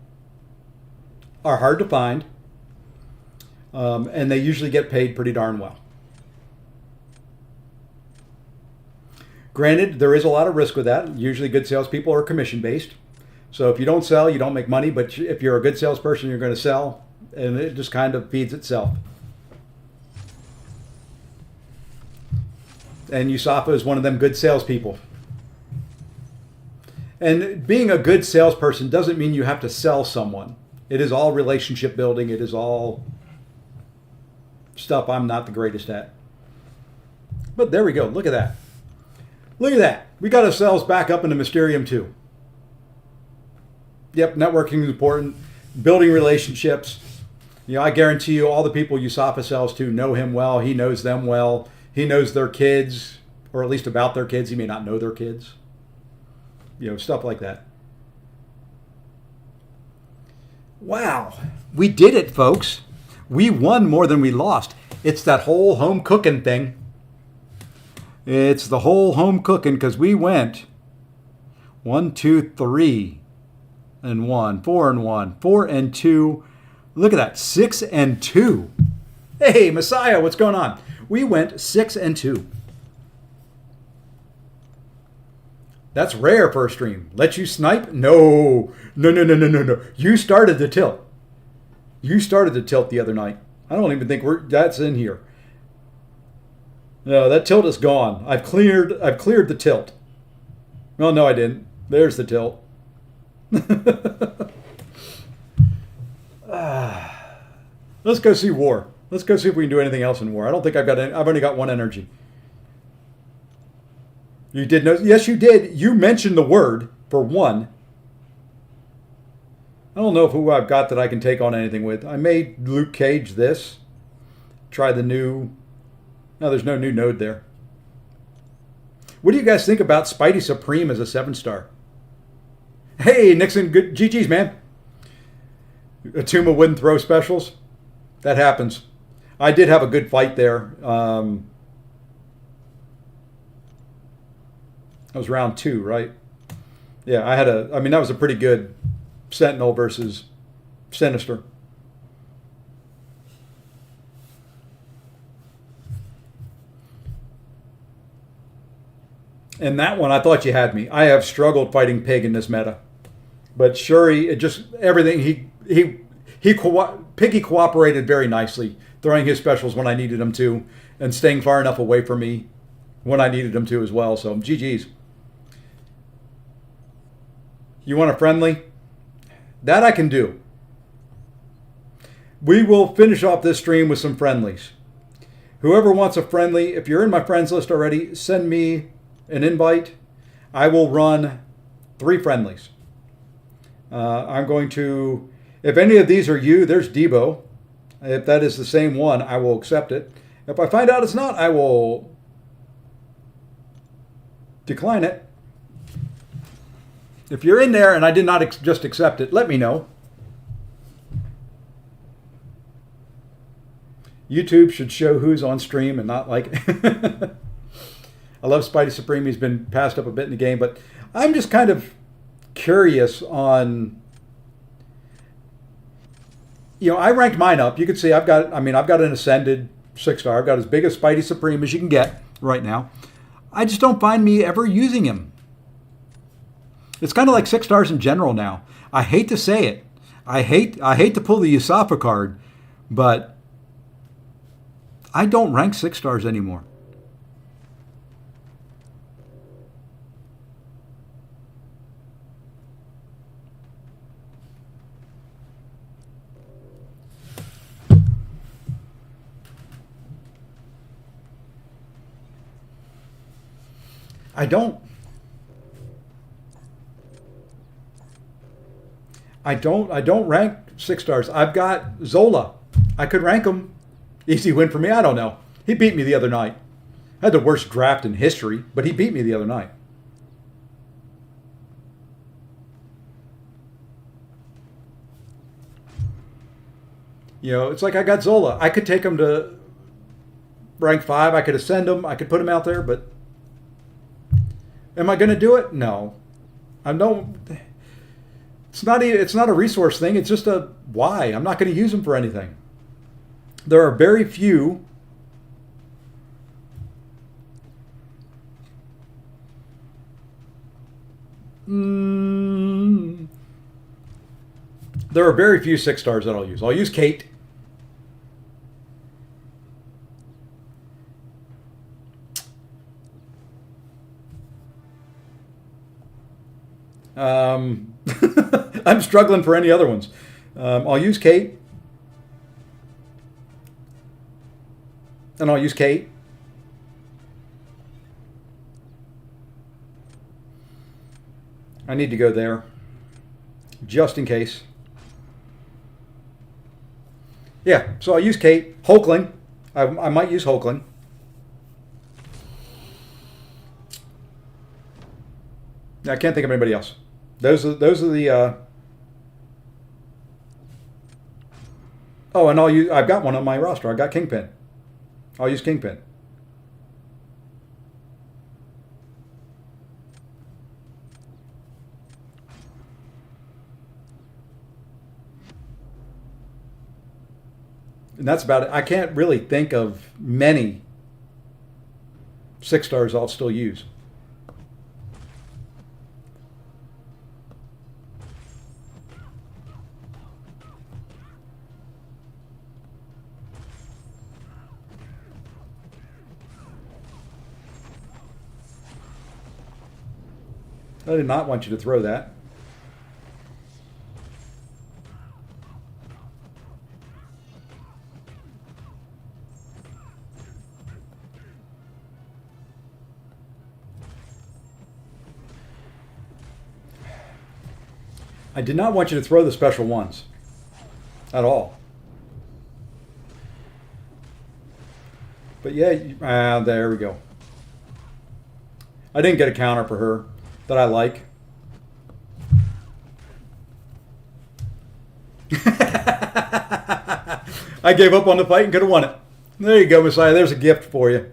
are hard to find, and they usually get paid pretty darn well. Granted, there is a lot of risk with that. Usually good salespeople are commission-based. So if you don't sell, you don't make money, but if you're a good salesperson, you're going to sell, and it just kind of feeds itself. And USAFA is one of them good salespeople. And being a good salesperson doesn't mean you have to sell someone. It is all relationship building. It is all stuff I'm not the greatest at. But there we go. Look at that. Look at that. We got ourselves back up into Mysterium 2. Yep, networking is important. Building relationships. You know, I guarantee you all the people USAFA sells to know him well. He knows them well. He knows their kids, or at least about their kids. He may not know their kids. You know, stuff like that. Wow. We did it, folks. We won more than we lost. It's that whole home cooking thing. It's the whole home cooking, because we went 1, 2, 3 and 1, 4 and 1, 4 and 2. Look at that, 6 and 2. Hey, Messiah, what's going on? We went 6 and 2. That's rare for a stream. Let you snipe? No. No. You started the tilt. You started the tilt the other night. I don't even think that's in here. No, that tilt is gone. I've cleared the tilt. Well, no, I didn't. There's the tilt. Let's go see war. Let's go see if we can do anything else in war. I don't think I've got any, I've only got one energy. You did know? Yes, you did. You mentioned the word for one. I don't know who I've got that I can take on anything with. I made Luke Cage this. Try the new. No, there's no new node there. What do you guys think about Spidey Supreme as a 7-star? Hey, Nixon, good GG's, man. Atuma wouldn't throw specials. That happens. I did have a good fight there. That was round 2, right? Yeah, I mean, that was a pretty good Sentinel versus Sinister. And that one, I thought you had me. I have struggled fighting Pig in this meta. But Shuri, it just, everything, Piggy cooperated very nicely, throwing his specials when I needed him to, and staying far enough away from me when I needed him to as well. So, GG's. You want a friendly? That I can do. We will finish off this stream with some friendlies. Whoever wants a friendly, if you're in my friends list already, send me an invite. I will run 3 friendlies. I'm going to, if any of these are you, there's Debo. If that is the same one, I will accept it. If I find out it's not, I will decline it. If you're in there and I did not just accept it, let me know. YouTube should show who's on stream and not like it. I love Spidey Supreme. He's been passed up a bit in the game, but I'm just kind of curious on, I ranked mine up. You can see I've got an Ascended 6-star. I've got as big a Spidey Supreme as you can get right now. I just don't find me ever using him. It's kind of like 6-stars in general now. I hate to say it. I hate to pull the Yusafa card, but I don't rank 6-stars anymore. I don't rank 6-stars. I've got Zola. I could rank him. Easy win for me. I don't know. He beat me the other night. I had the worst draft in history, but he beat me the other night. It's like I got Zola. I could take him to rank 5. I could ascend him. I could put him out there, but am I going to do it? No. I don't. It's not a resource thing. It's just a why. I'm not going to use them for anything. There are very few. There are very few 6-stars that I'll use. I'll use Kate. I'm struggling for any other ones. I'll use Kate. And I'll use Kate. I need to go there. Just in case. Yeah, so I'll use Kate. Hulkling. I might use Hulkling. I can't think of anybody else. Those are the. Oh, and I've got one on my roster. I've got Kingpin. I'll use Kingpin. And that's about it. I can't really think of many 6-stars I'll still use. I did not want you to throw that. I did not want you to throw the special ones. At all. But yeah, there we go. I didn't get a counter for her that I like. I gave up on the fight and could have won it. There you go, Messiah. There's a gift for you.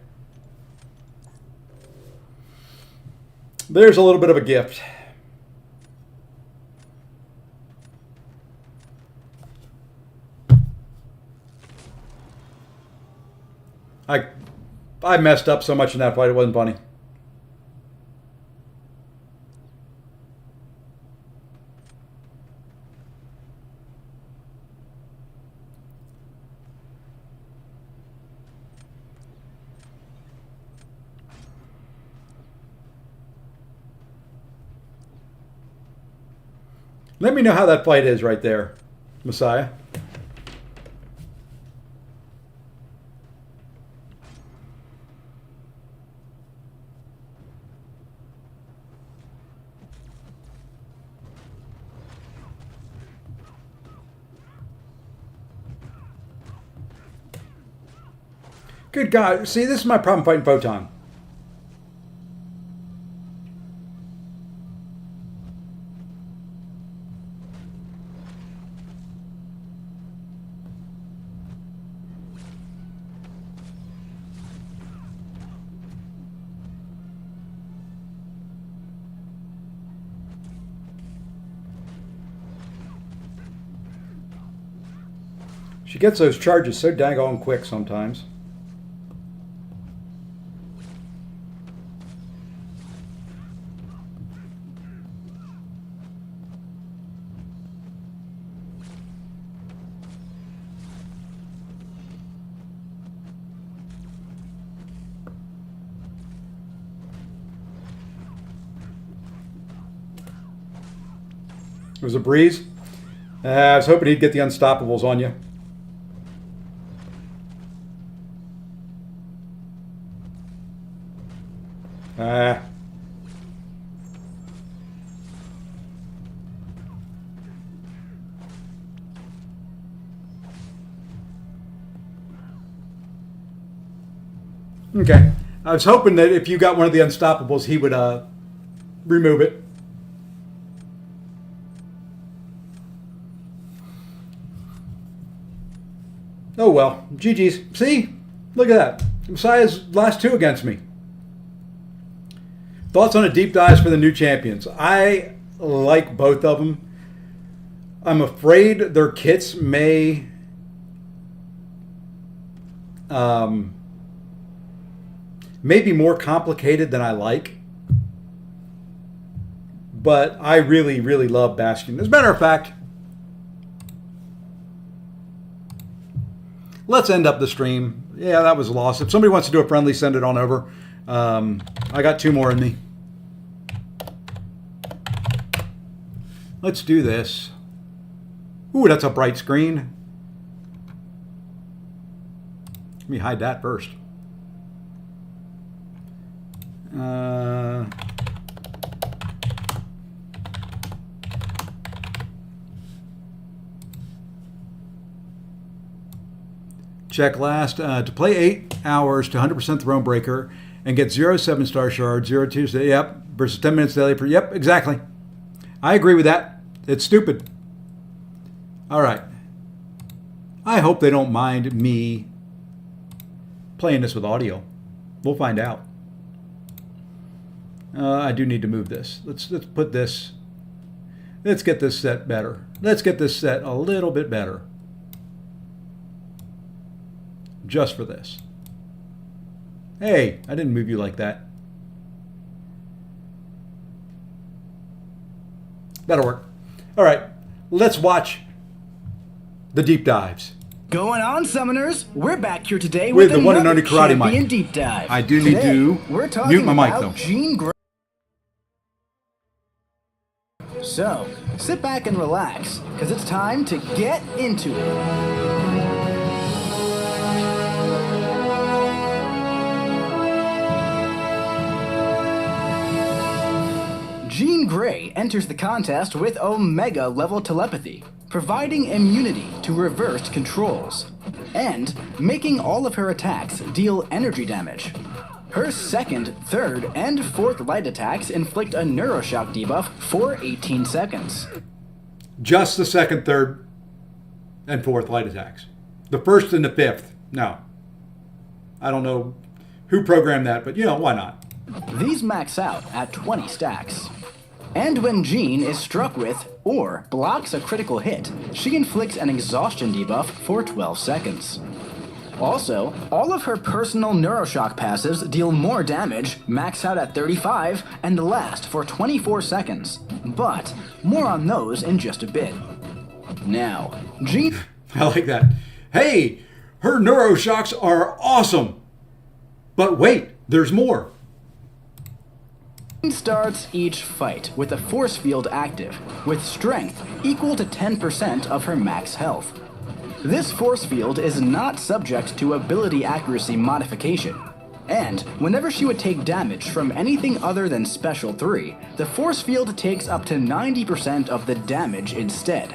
There's a little bit of a gift. I messed up so much in that fight, it wasn't funny. Let me know how that fight is right there, Messiah. Good God. See, this is my problem fighting Photon. She gets those charges so daggone quick sometimes. It was a breeze. I was hoping he'd get the unstoppables on you. Okay. I was hoping that if you got one of the unstoppables, he would remove it. Oh well, GG's. See? Look at that. Messiah's last two against me. Thoughts on the deep dives for the new champions? I like both of them. I'm afraid their kits may be more complicated than I like. But I really, really love Bastion. As a matter of fact, let's end up the stream. Yeah, that was a loss. If somebody wants to do a friendly, send it on over. I got two more in me. Let's do this. Ooh, that's a bright screen. Let me hide that first. Check last. To play 8 hours to 100% Throne Breaker and get 0 7-star shards, 0 Tuesday, yep, versus 10 minutes daily. Yep, exactly. I agree with that. It's stupid. All right. I hope they don't mind me playing this with audio. We'll find out. I do need to move this. Let's put this. Let's get this set better. Let's get this set a little bit better. Just for this. Hey, I didn't move you like that. That'll work. All right, let's watch the deep dives. Going on, summoners. We're back here today with the one and only Karate Mike. Deep dive. I do need to mute my mic though. So, sit back and relax, because it's time to get into it. Jean Grey enters the contest with Omega level telepathy, providing immunity to reversed controls, and making all of her attacks deal energy damage. Her second, third, and fourth light attacks inflict a Neuroshock debuff for 18 seconds. Just the second, third, and fourth light attacks. The first and the fifth, no. I don't know who programmed that, but why not? These max out at 20 stacks. And when Jean is struck with or blocks a critical hit, she inflicts an exhaustion debuff for 12 seconds. Also, all of her personal Neuroshock passives deal more damage, max out at 35, and last for 24 seconds. But more on those in just a bit. Now, Jean... I like that. Hey, her Neuroshocks are awesome. But wait, there's more. Starts each fight with a force field active, with strength equal to 10% of her max health. This force field is not subject to ability accuracy modification, and whenever she would take damage from anything other than Special 3, the force field takes up to 90% of the damage instead.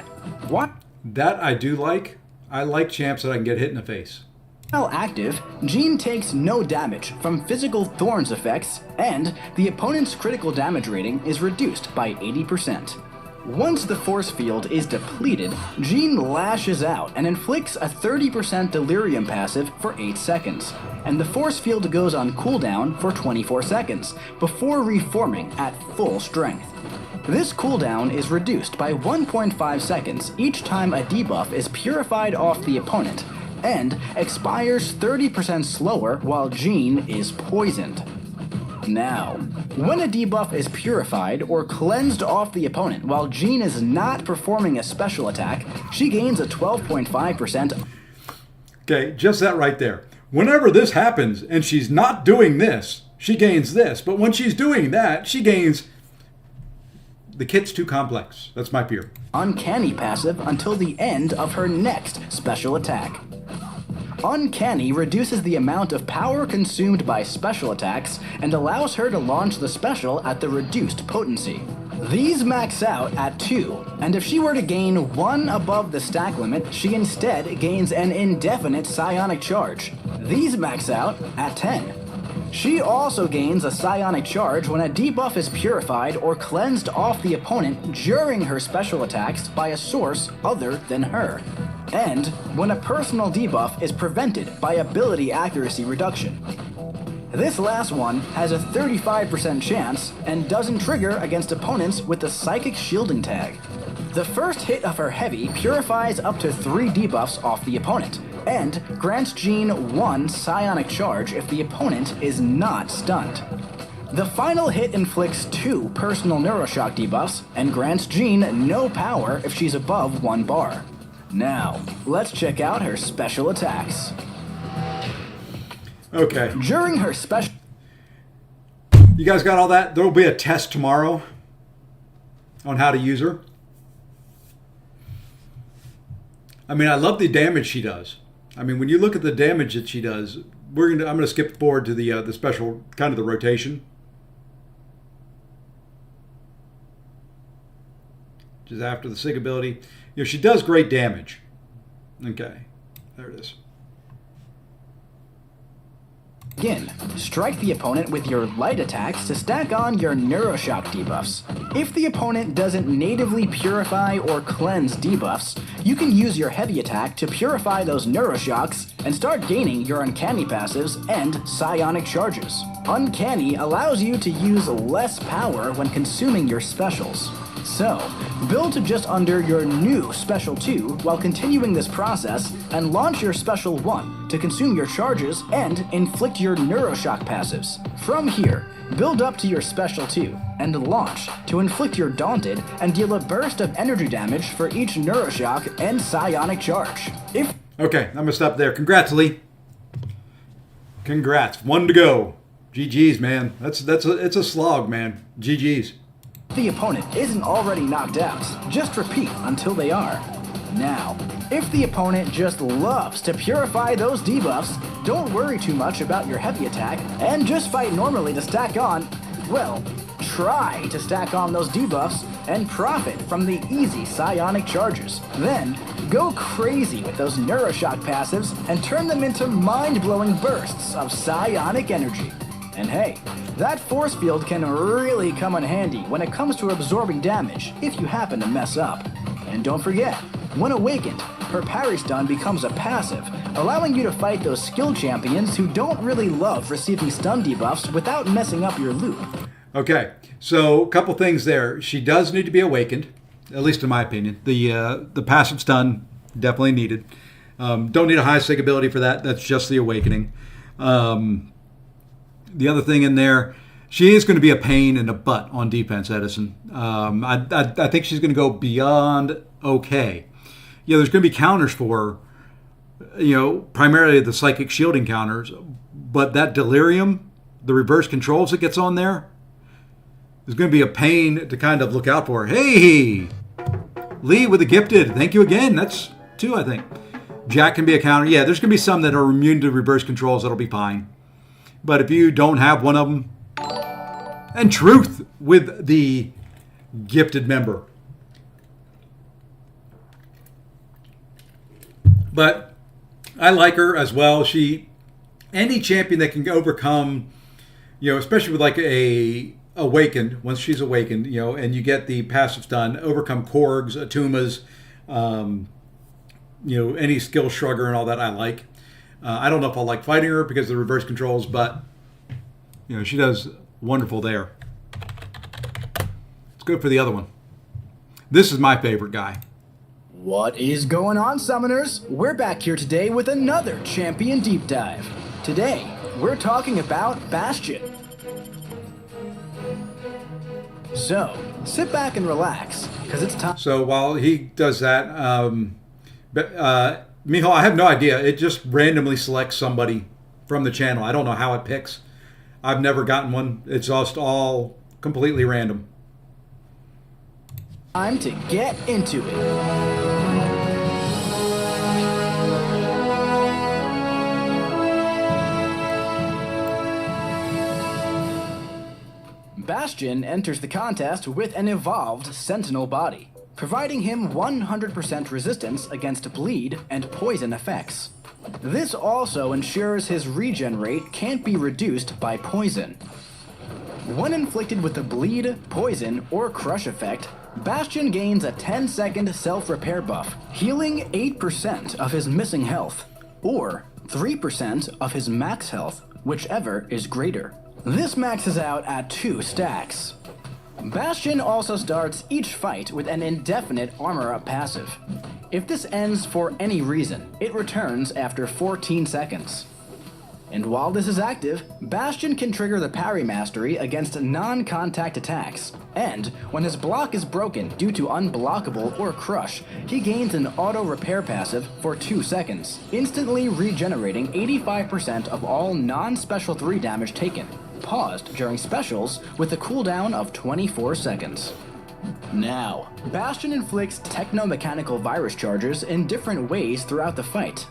What? That I do like. I like champs that I can get hit in the face. While active, Jean takes no damage from physical Thorns effects, and the opponent's critical damage rating is reduced by 80%. Once the force field is depleted, Jean lashes out and inflicts a 30% delirium passive for 8 seconds, and the force field goes on cooldown for 24 seconds, before reforming at full strength. This cooldown is reduced by 1.5 seconds each time a debuff is purified off the opponent, and expires 30% slower while Jean is poisoned. Now, when a debuff is purified or cleansed off the opponent while Jean is not performing a special attack, she gains a 12.5%. Okay, just that right there. Whenever this happens and she's not doing this, she gains this. But when she's doing that, she gains... The kit's too complex. That's my fear. Uncanny passive until the end of her next special attack. Uncanny reduces the amount of power consumed by special attacks and allows her to launch the special at the reduced potency. These max out at 2, and if she were to gain 1 above the stack limit, she instead gains an indefinite psionic charge. These max out at 10. She also gains a psionic charge when a debuff is purified or cleansed off the opponent during her special attacks by a source other than her, and when a personal debuff is prevented by ability accuracy reduction. This last one has a 35% chance and doesn't trigger against opponents with the Psychic Shielding tag. The first hit of her heavy purifies up to 3 debuffs off the opponent, and grants Jean 1 psionic charge if the opponent is not stunned. The final hit inflicts 2 personal Neuroshock debuffs and grants Jean no power if she's above 1 bar. Now, let's check out her special attacks. Okay. During her special... You guys got all that? There will be a test tomorrow on how to use her. I mean, I love the damage she does. I mean, when you look at the damage that she does, I'm gonna skip forward to the special, kind of the rotation. Just after the SIG ability. She does great damage. Okay, there it is. Again, strike the opponent with your light attacks to stack on your Neuroshock debuffs. If the opponent doesn't natively purify or cleanse debuffs, you can use your heavy attack to purify those Neuroshocks and start gaining your Uncanny passives and psionic charges. Uncanny allows you to use less power when consuming your specials. So, build to just under your new Special 2 while continuing this process, and launch your Special 1 to consume your charges and inflict your Neuroshock passives. From here, build up to your Special 2, and launch to inflict your Daunted and deal a burst of energy damage for each Neuroshock and psionic charge. Okay, I'm gonna stop there. Congrats, Lee. Congrats. 1 to go. GG's, man. It's a slog, man. GG's. The opponent isn't already knocked out. Just repeat until they are. Now, if the opponent just loves to purify those debuffs, don't worry too much about your heavy attack and just fight normally to stack on, well, try to stack on those debuffs and profit from the easy psionic charges. Then, go crazy with those Neuroshock passives and turn them into mind-blowing bursts of psionic energy. And hey, that force field can really come in handy when it comes to absorbing damage if you happen to mess up. And don't forget, when awakened, her parry stun becomes a passive, allowing you to fight those skill champions who don't really love receiving stun debuffs without messing up your loop. Okay, so a couple things there. She does need to be awakened, at least in my opinion. The passive stun, definitely needed. Don't need a high sig ability for that. That's just the awakening. The other thing in there, she is going to be a pain in the butt on defense, Edison. I think she's going to go beyond okay. Yeah, there's going to be counters for her, primarily the psychic shielding counters, but that delirium, the reverse controls that gets on there, is going to be a pain to kind of look out for. Hey, Lee with a gifted. Thank you again. That's 2, I think. Jack can be a counter. Yeah, there's going to be some that are immune to reverse controls. That'll be fine. But if you don't have one of them, and Truth with the gifted member. But I like her as well. Any champion that can overcome, especially with like a awakened, once she's awakened, and you get the passive stun, overcome Korgs, Atumas, any skill shrugger and all that I like. I don't know if I'll like fighting her because of the reverse controls, but she does wonderful there. It's good for the other one. This is my favorite guy. What is going on, summoners? We're back here today with another champion deep dive. Today, we're talking about Bastion. So, sit back and relax, because it's time. So while he does that, Mijo, I have no idea. It just randomly selects somebody from the channel. I don't know how it picks. I've never gotten one. It's just all completely random. Time to get into it. Bastion enters the contest with an evolved Sentinel body, providing him 100% resistance against bleed and poison effects. This also ensures his regen rate can't be reduced by poison. When inflicted with the bleed, poison, or crush effect, Bastion gains a 10-second self-repair buff, healing 8% of his missing health, or 3% of his max health, whichever is greater. This maxes out at 2 stacks. Bastion also starts each fight with an indefinite armor-up passive. If this ends for any reason, it returns after 14 seconds. And while this is active, Bastion can trigger the parry mastery against non-contact attacks, and when his block is broken due to unblockable or crush, he gains an auto-repair passive for 2 seconds, instantly regenerating 85% of all non-special 3 damage taken, paused during specials with a cooldown of 24 seconds. Now, Bastion inflicts techno-mechanical virus charges in different ways throughout the fight.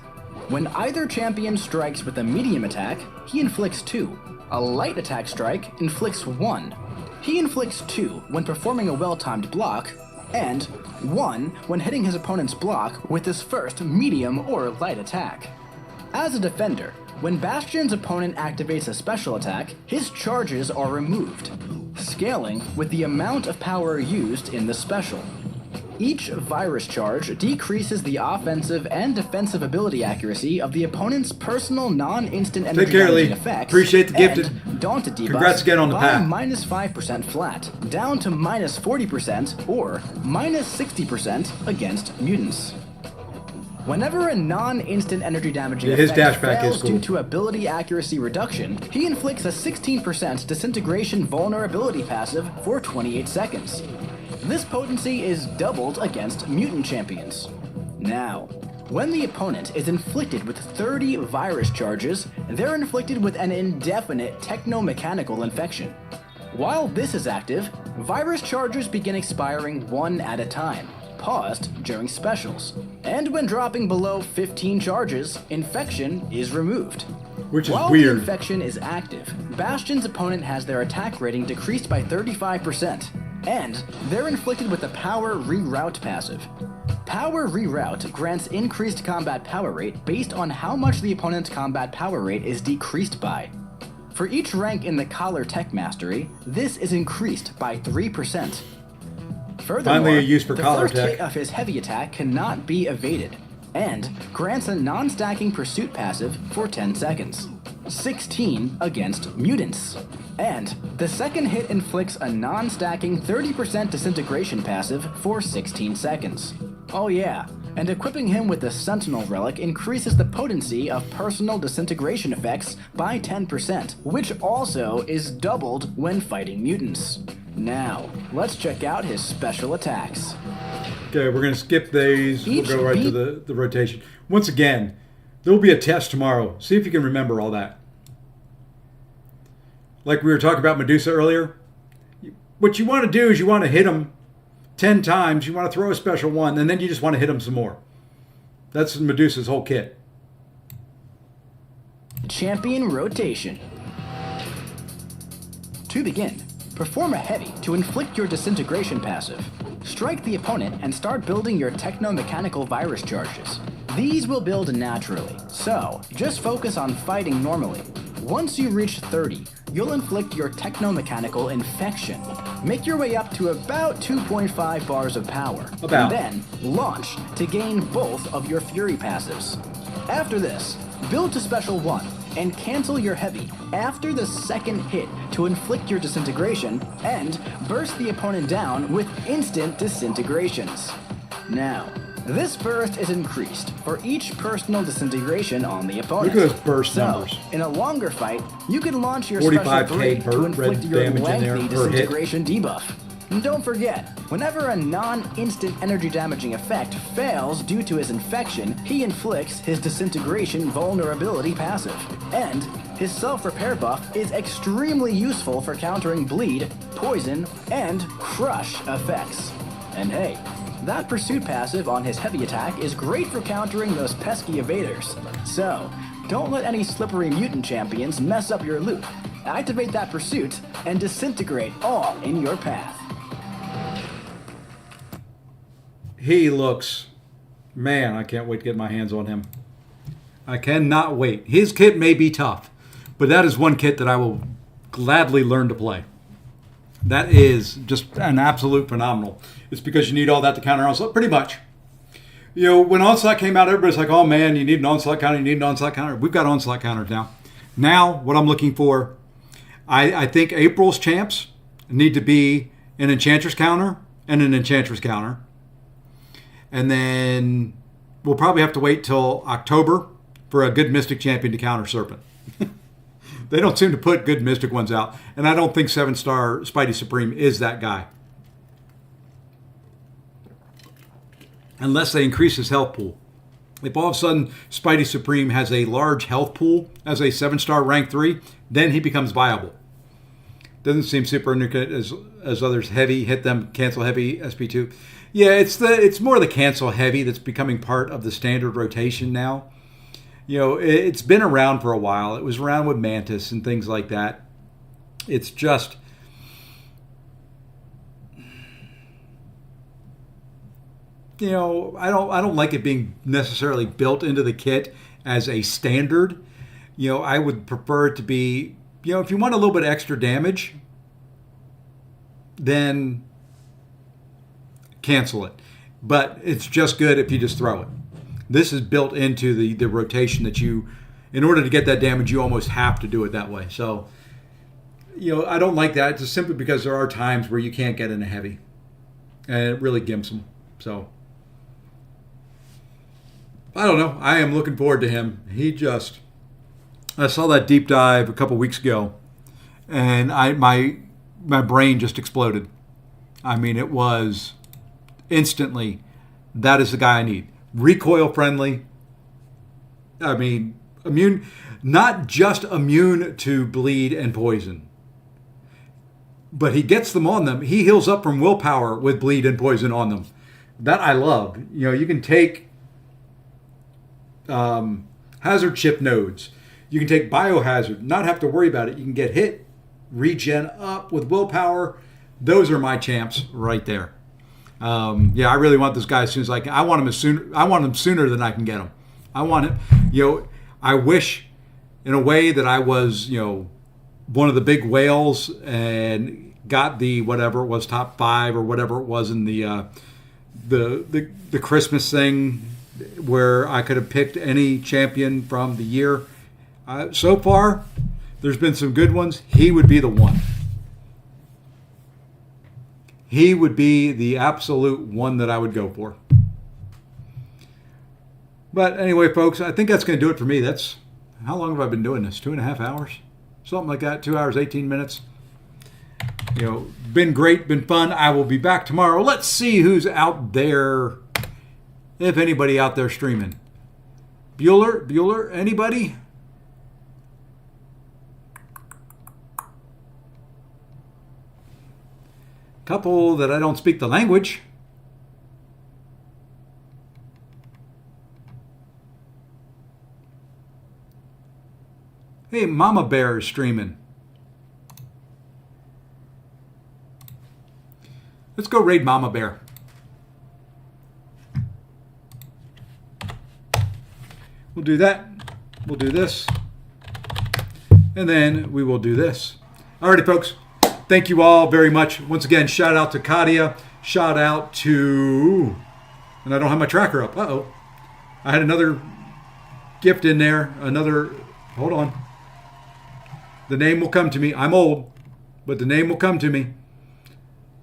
When either champion strikes with a medium attack, he inflicts 2. A light attack strike inflicts 1. He inflicts 2 when performing a well-timed block, and 1 when hitting his opponent's block with his first medium or light attack. As a defender, when Bastion's opponent activates a special attack, his charges are removed, scaling with the amount of power used in the special. Each virus charge decreases the offensive and defensive ability accuracy of the opponent's personal non-instant energy damaging effects. Appreciate the gifted. And daunted debuffs. Congrats again on the path. Minus 5% flat, down to minus 40% or minus 60% against mutants. Whenever a non-instant energy damaging effect fails due to ability accuracy reduction, he inflicts a 16% disintegration vulnerability passive for 28 seconds. This potency is doubled against mutant champions. Now, when the opponent is inflicted with 30 virus charges, they're inflicted with an indefinite techno-mechanical infection. While this is active, virus charges begin expiring one at a time, paused during specials. And when dropping below 15 charges, infection is removed. Which is While weird. the infection is active, Bastion's opponent has their attack rating decreased by 35%, and they're inflicted with the Power Reroute passive. Power Reroute grants increased combat power rate based on how much the opponent's combat power rate is decreased by. For each rank in the Collar Tech Mastery, this is increased by 3%. Furthermore, Finally a use for the collar first tech. hit of his heavy attack cannot be evaded, and grants a non-stacking pursuit passive for 10 seconds. 16 against mutants. And the second hit inflicts a non-stacking 30% disintegration passive for 16 seconds. Oh yeah, and equipping him with the Sentinel Relic increases the potency of personal disintegration effects by 10%, which also is doubled when fighting mutants. Now, let's check out his special attacks. Okay, we're going to skip these. Each We'll go right to the rotation. Once again, there will be a test tomorrow. See if you can remember all that. Like we were talking about Medusa earlier. What you want to do is you want to hit them 10 times. You want to throw a special one, and then you just want to hit them some more. That's Medusa's whole kit. Champion Rotation. To begin, perform a heavy to inflict your disintegration passive. Strike the opponent and start building your techno-mechanical virus charges. These will build naturally, so just focus on fighting normally. Once you reach 30, you'll inflict your techno-mechanical infection. Make your way up to about 2.5 bars of power, and then launch to gain both of your Fury passives. After this, build to Special 1 and cancel your heavy after the second hit to inflict your disintegration and burst the opponent down with instant disintegrations. Now, this burst is increased for each personal disintegration on the opponent. Look at those burst numbers. In a longer fight, you can launch your 45K Special 3 per to inflict red your damage in there lengthy per hit. disintegration debuff. And don't forget, whenever a non-instant energy damaging effect fails due to his infection, he inflicts his disintegration vulnerability passive. And his self-repair buff is extremely useful for countering bleed, poison, and crush effects. And hey, that pursuit passive on his heavy attack is great for countering those pesky evaders. So, don't let any slippery mutant champions mess up your loop. Activate that pursuit and disintegrate all in your path. He looks, man, I can't wait to get my hands on him. I cannot wait. His kit may be tough, but that is one kit that I will gladly learn to play. That is just an absolute phenomenal. It's because you need all that to counter Onslaught, pretty much. You know, when Onslaught came out, everybody's like, oh man, you need an Onslaught counter, you need an Onslaught counter. We've got Onslaught counters now. Now, what I'm looking for, I think April's champs need to be an Enchantress counter and an Enchantress counter. And then we'll probably have to wait till October for a good Mystic champion to counter Serpent. They don't seem to put good Mystic ones out. And I don't think 7-star Spidey Supreme is that guy. Unless they increase his health pool. If all of a sudden Spidey Supreme has a large health pool as a 7-star rank 3, then he becomes viable. Doesn't seem super intricate as others. Heavy, hit them, cancel heavy, SP2. Yeah, it's more the cancel heavy that's becoming part of the standard rotation now. You know, it's been around for a while. It was around with Mantis and things like that. It's just, you know, I don't like it being necessarily built into the kit as a standard. You know, I would prefer it to be, you know, if you want a little bit extra damage, then cancel it. But it's just good if you just throw it. This is built into the rotation that you, in order to get that damage, you almost have to do it that way. So, you know, I don't like that just simply because there are times where you can't get in a heavy. And it really gimps them. So, I don't know. I am looking forward to him. I saw that deep dive a couple weeks ago, and my brain just exploded. I mean, it was instantly, that is the guy I need. Recoil friendly. I mean, immune, not just immune to bleed and poison. but he gets them on them. He heals up from willpower with bleed and poison on them. That I love. You know, you can take hazard chip nodes. You can take biohazard, not have to worry about it. You can get hit, regen up with willpower. Those are my champs right there. I really want this guy as soon as I can. I want him sooner than I can get him. I want him. You know, I wish in a way that I was, you know, one of the big whales and got the whatever it was, top 5 or whatever it was in the Christmas thing, where I could have picked any champion from the year. So far, there's been some good ones. He would be the one. He would be the absolute one that I would go for. But anyway, folks, I think that's going to do it for me. That's how long have I been doing this? 2.5 hours? Something like that. 2 hours, 18 minutes. You know, been great, been fun. I will be back tomorrow. Let's see who's out there, if anybody out there streaming. Bueller, anybody? Couple that I don't speak the language. Hey, Mama Bear is streaming. Let's go raid Mama Bear. We'll do that. We'll do this. And then we will do this. Alrighty, folks. Thank you all very much. Once again, shout out to Katia. Shout out to... And I don't have my tracker up. Uh-oh. I had another gift in there. Hold on. The name will come to me. I'm old, but the name will come to me.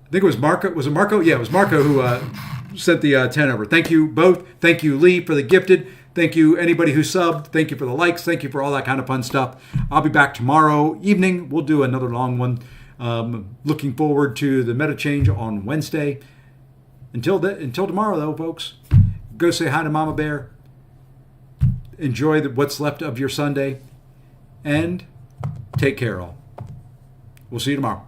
I think it was Marco. Was it Marco? Yeah, it was Marco who sent the 10 over. Thank you both. Thank you, Lee, for the gifted. Thank you, anybody who subbed. Thank you for the likes. Thank you for all that kind of fun stuff. I'll be back tomorrow evening. We'll do another long one. Looking forward to the meta change on Wednesday. Until tomorrow, though, folks, go say hi to Mama Bear. Enjoy what's left of your Sunday. And take care, all. We'll see you tomorrow.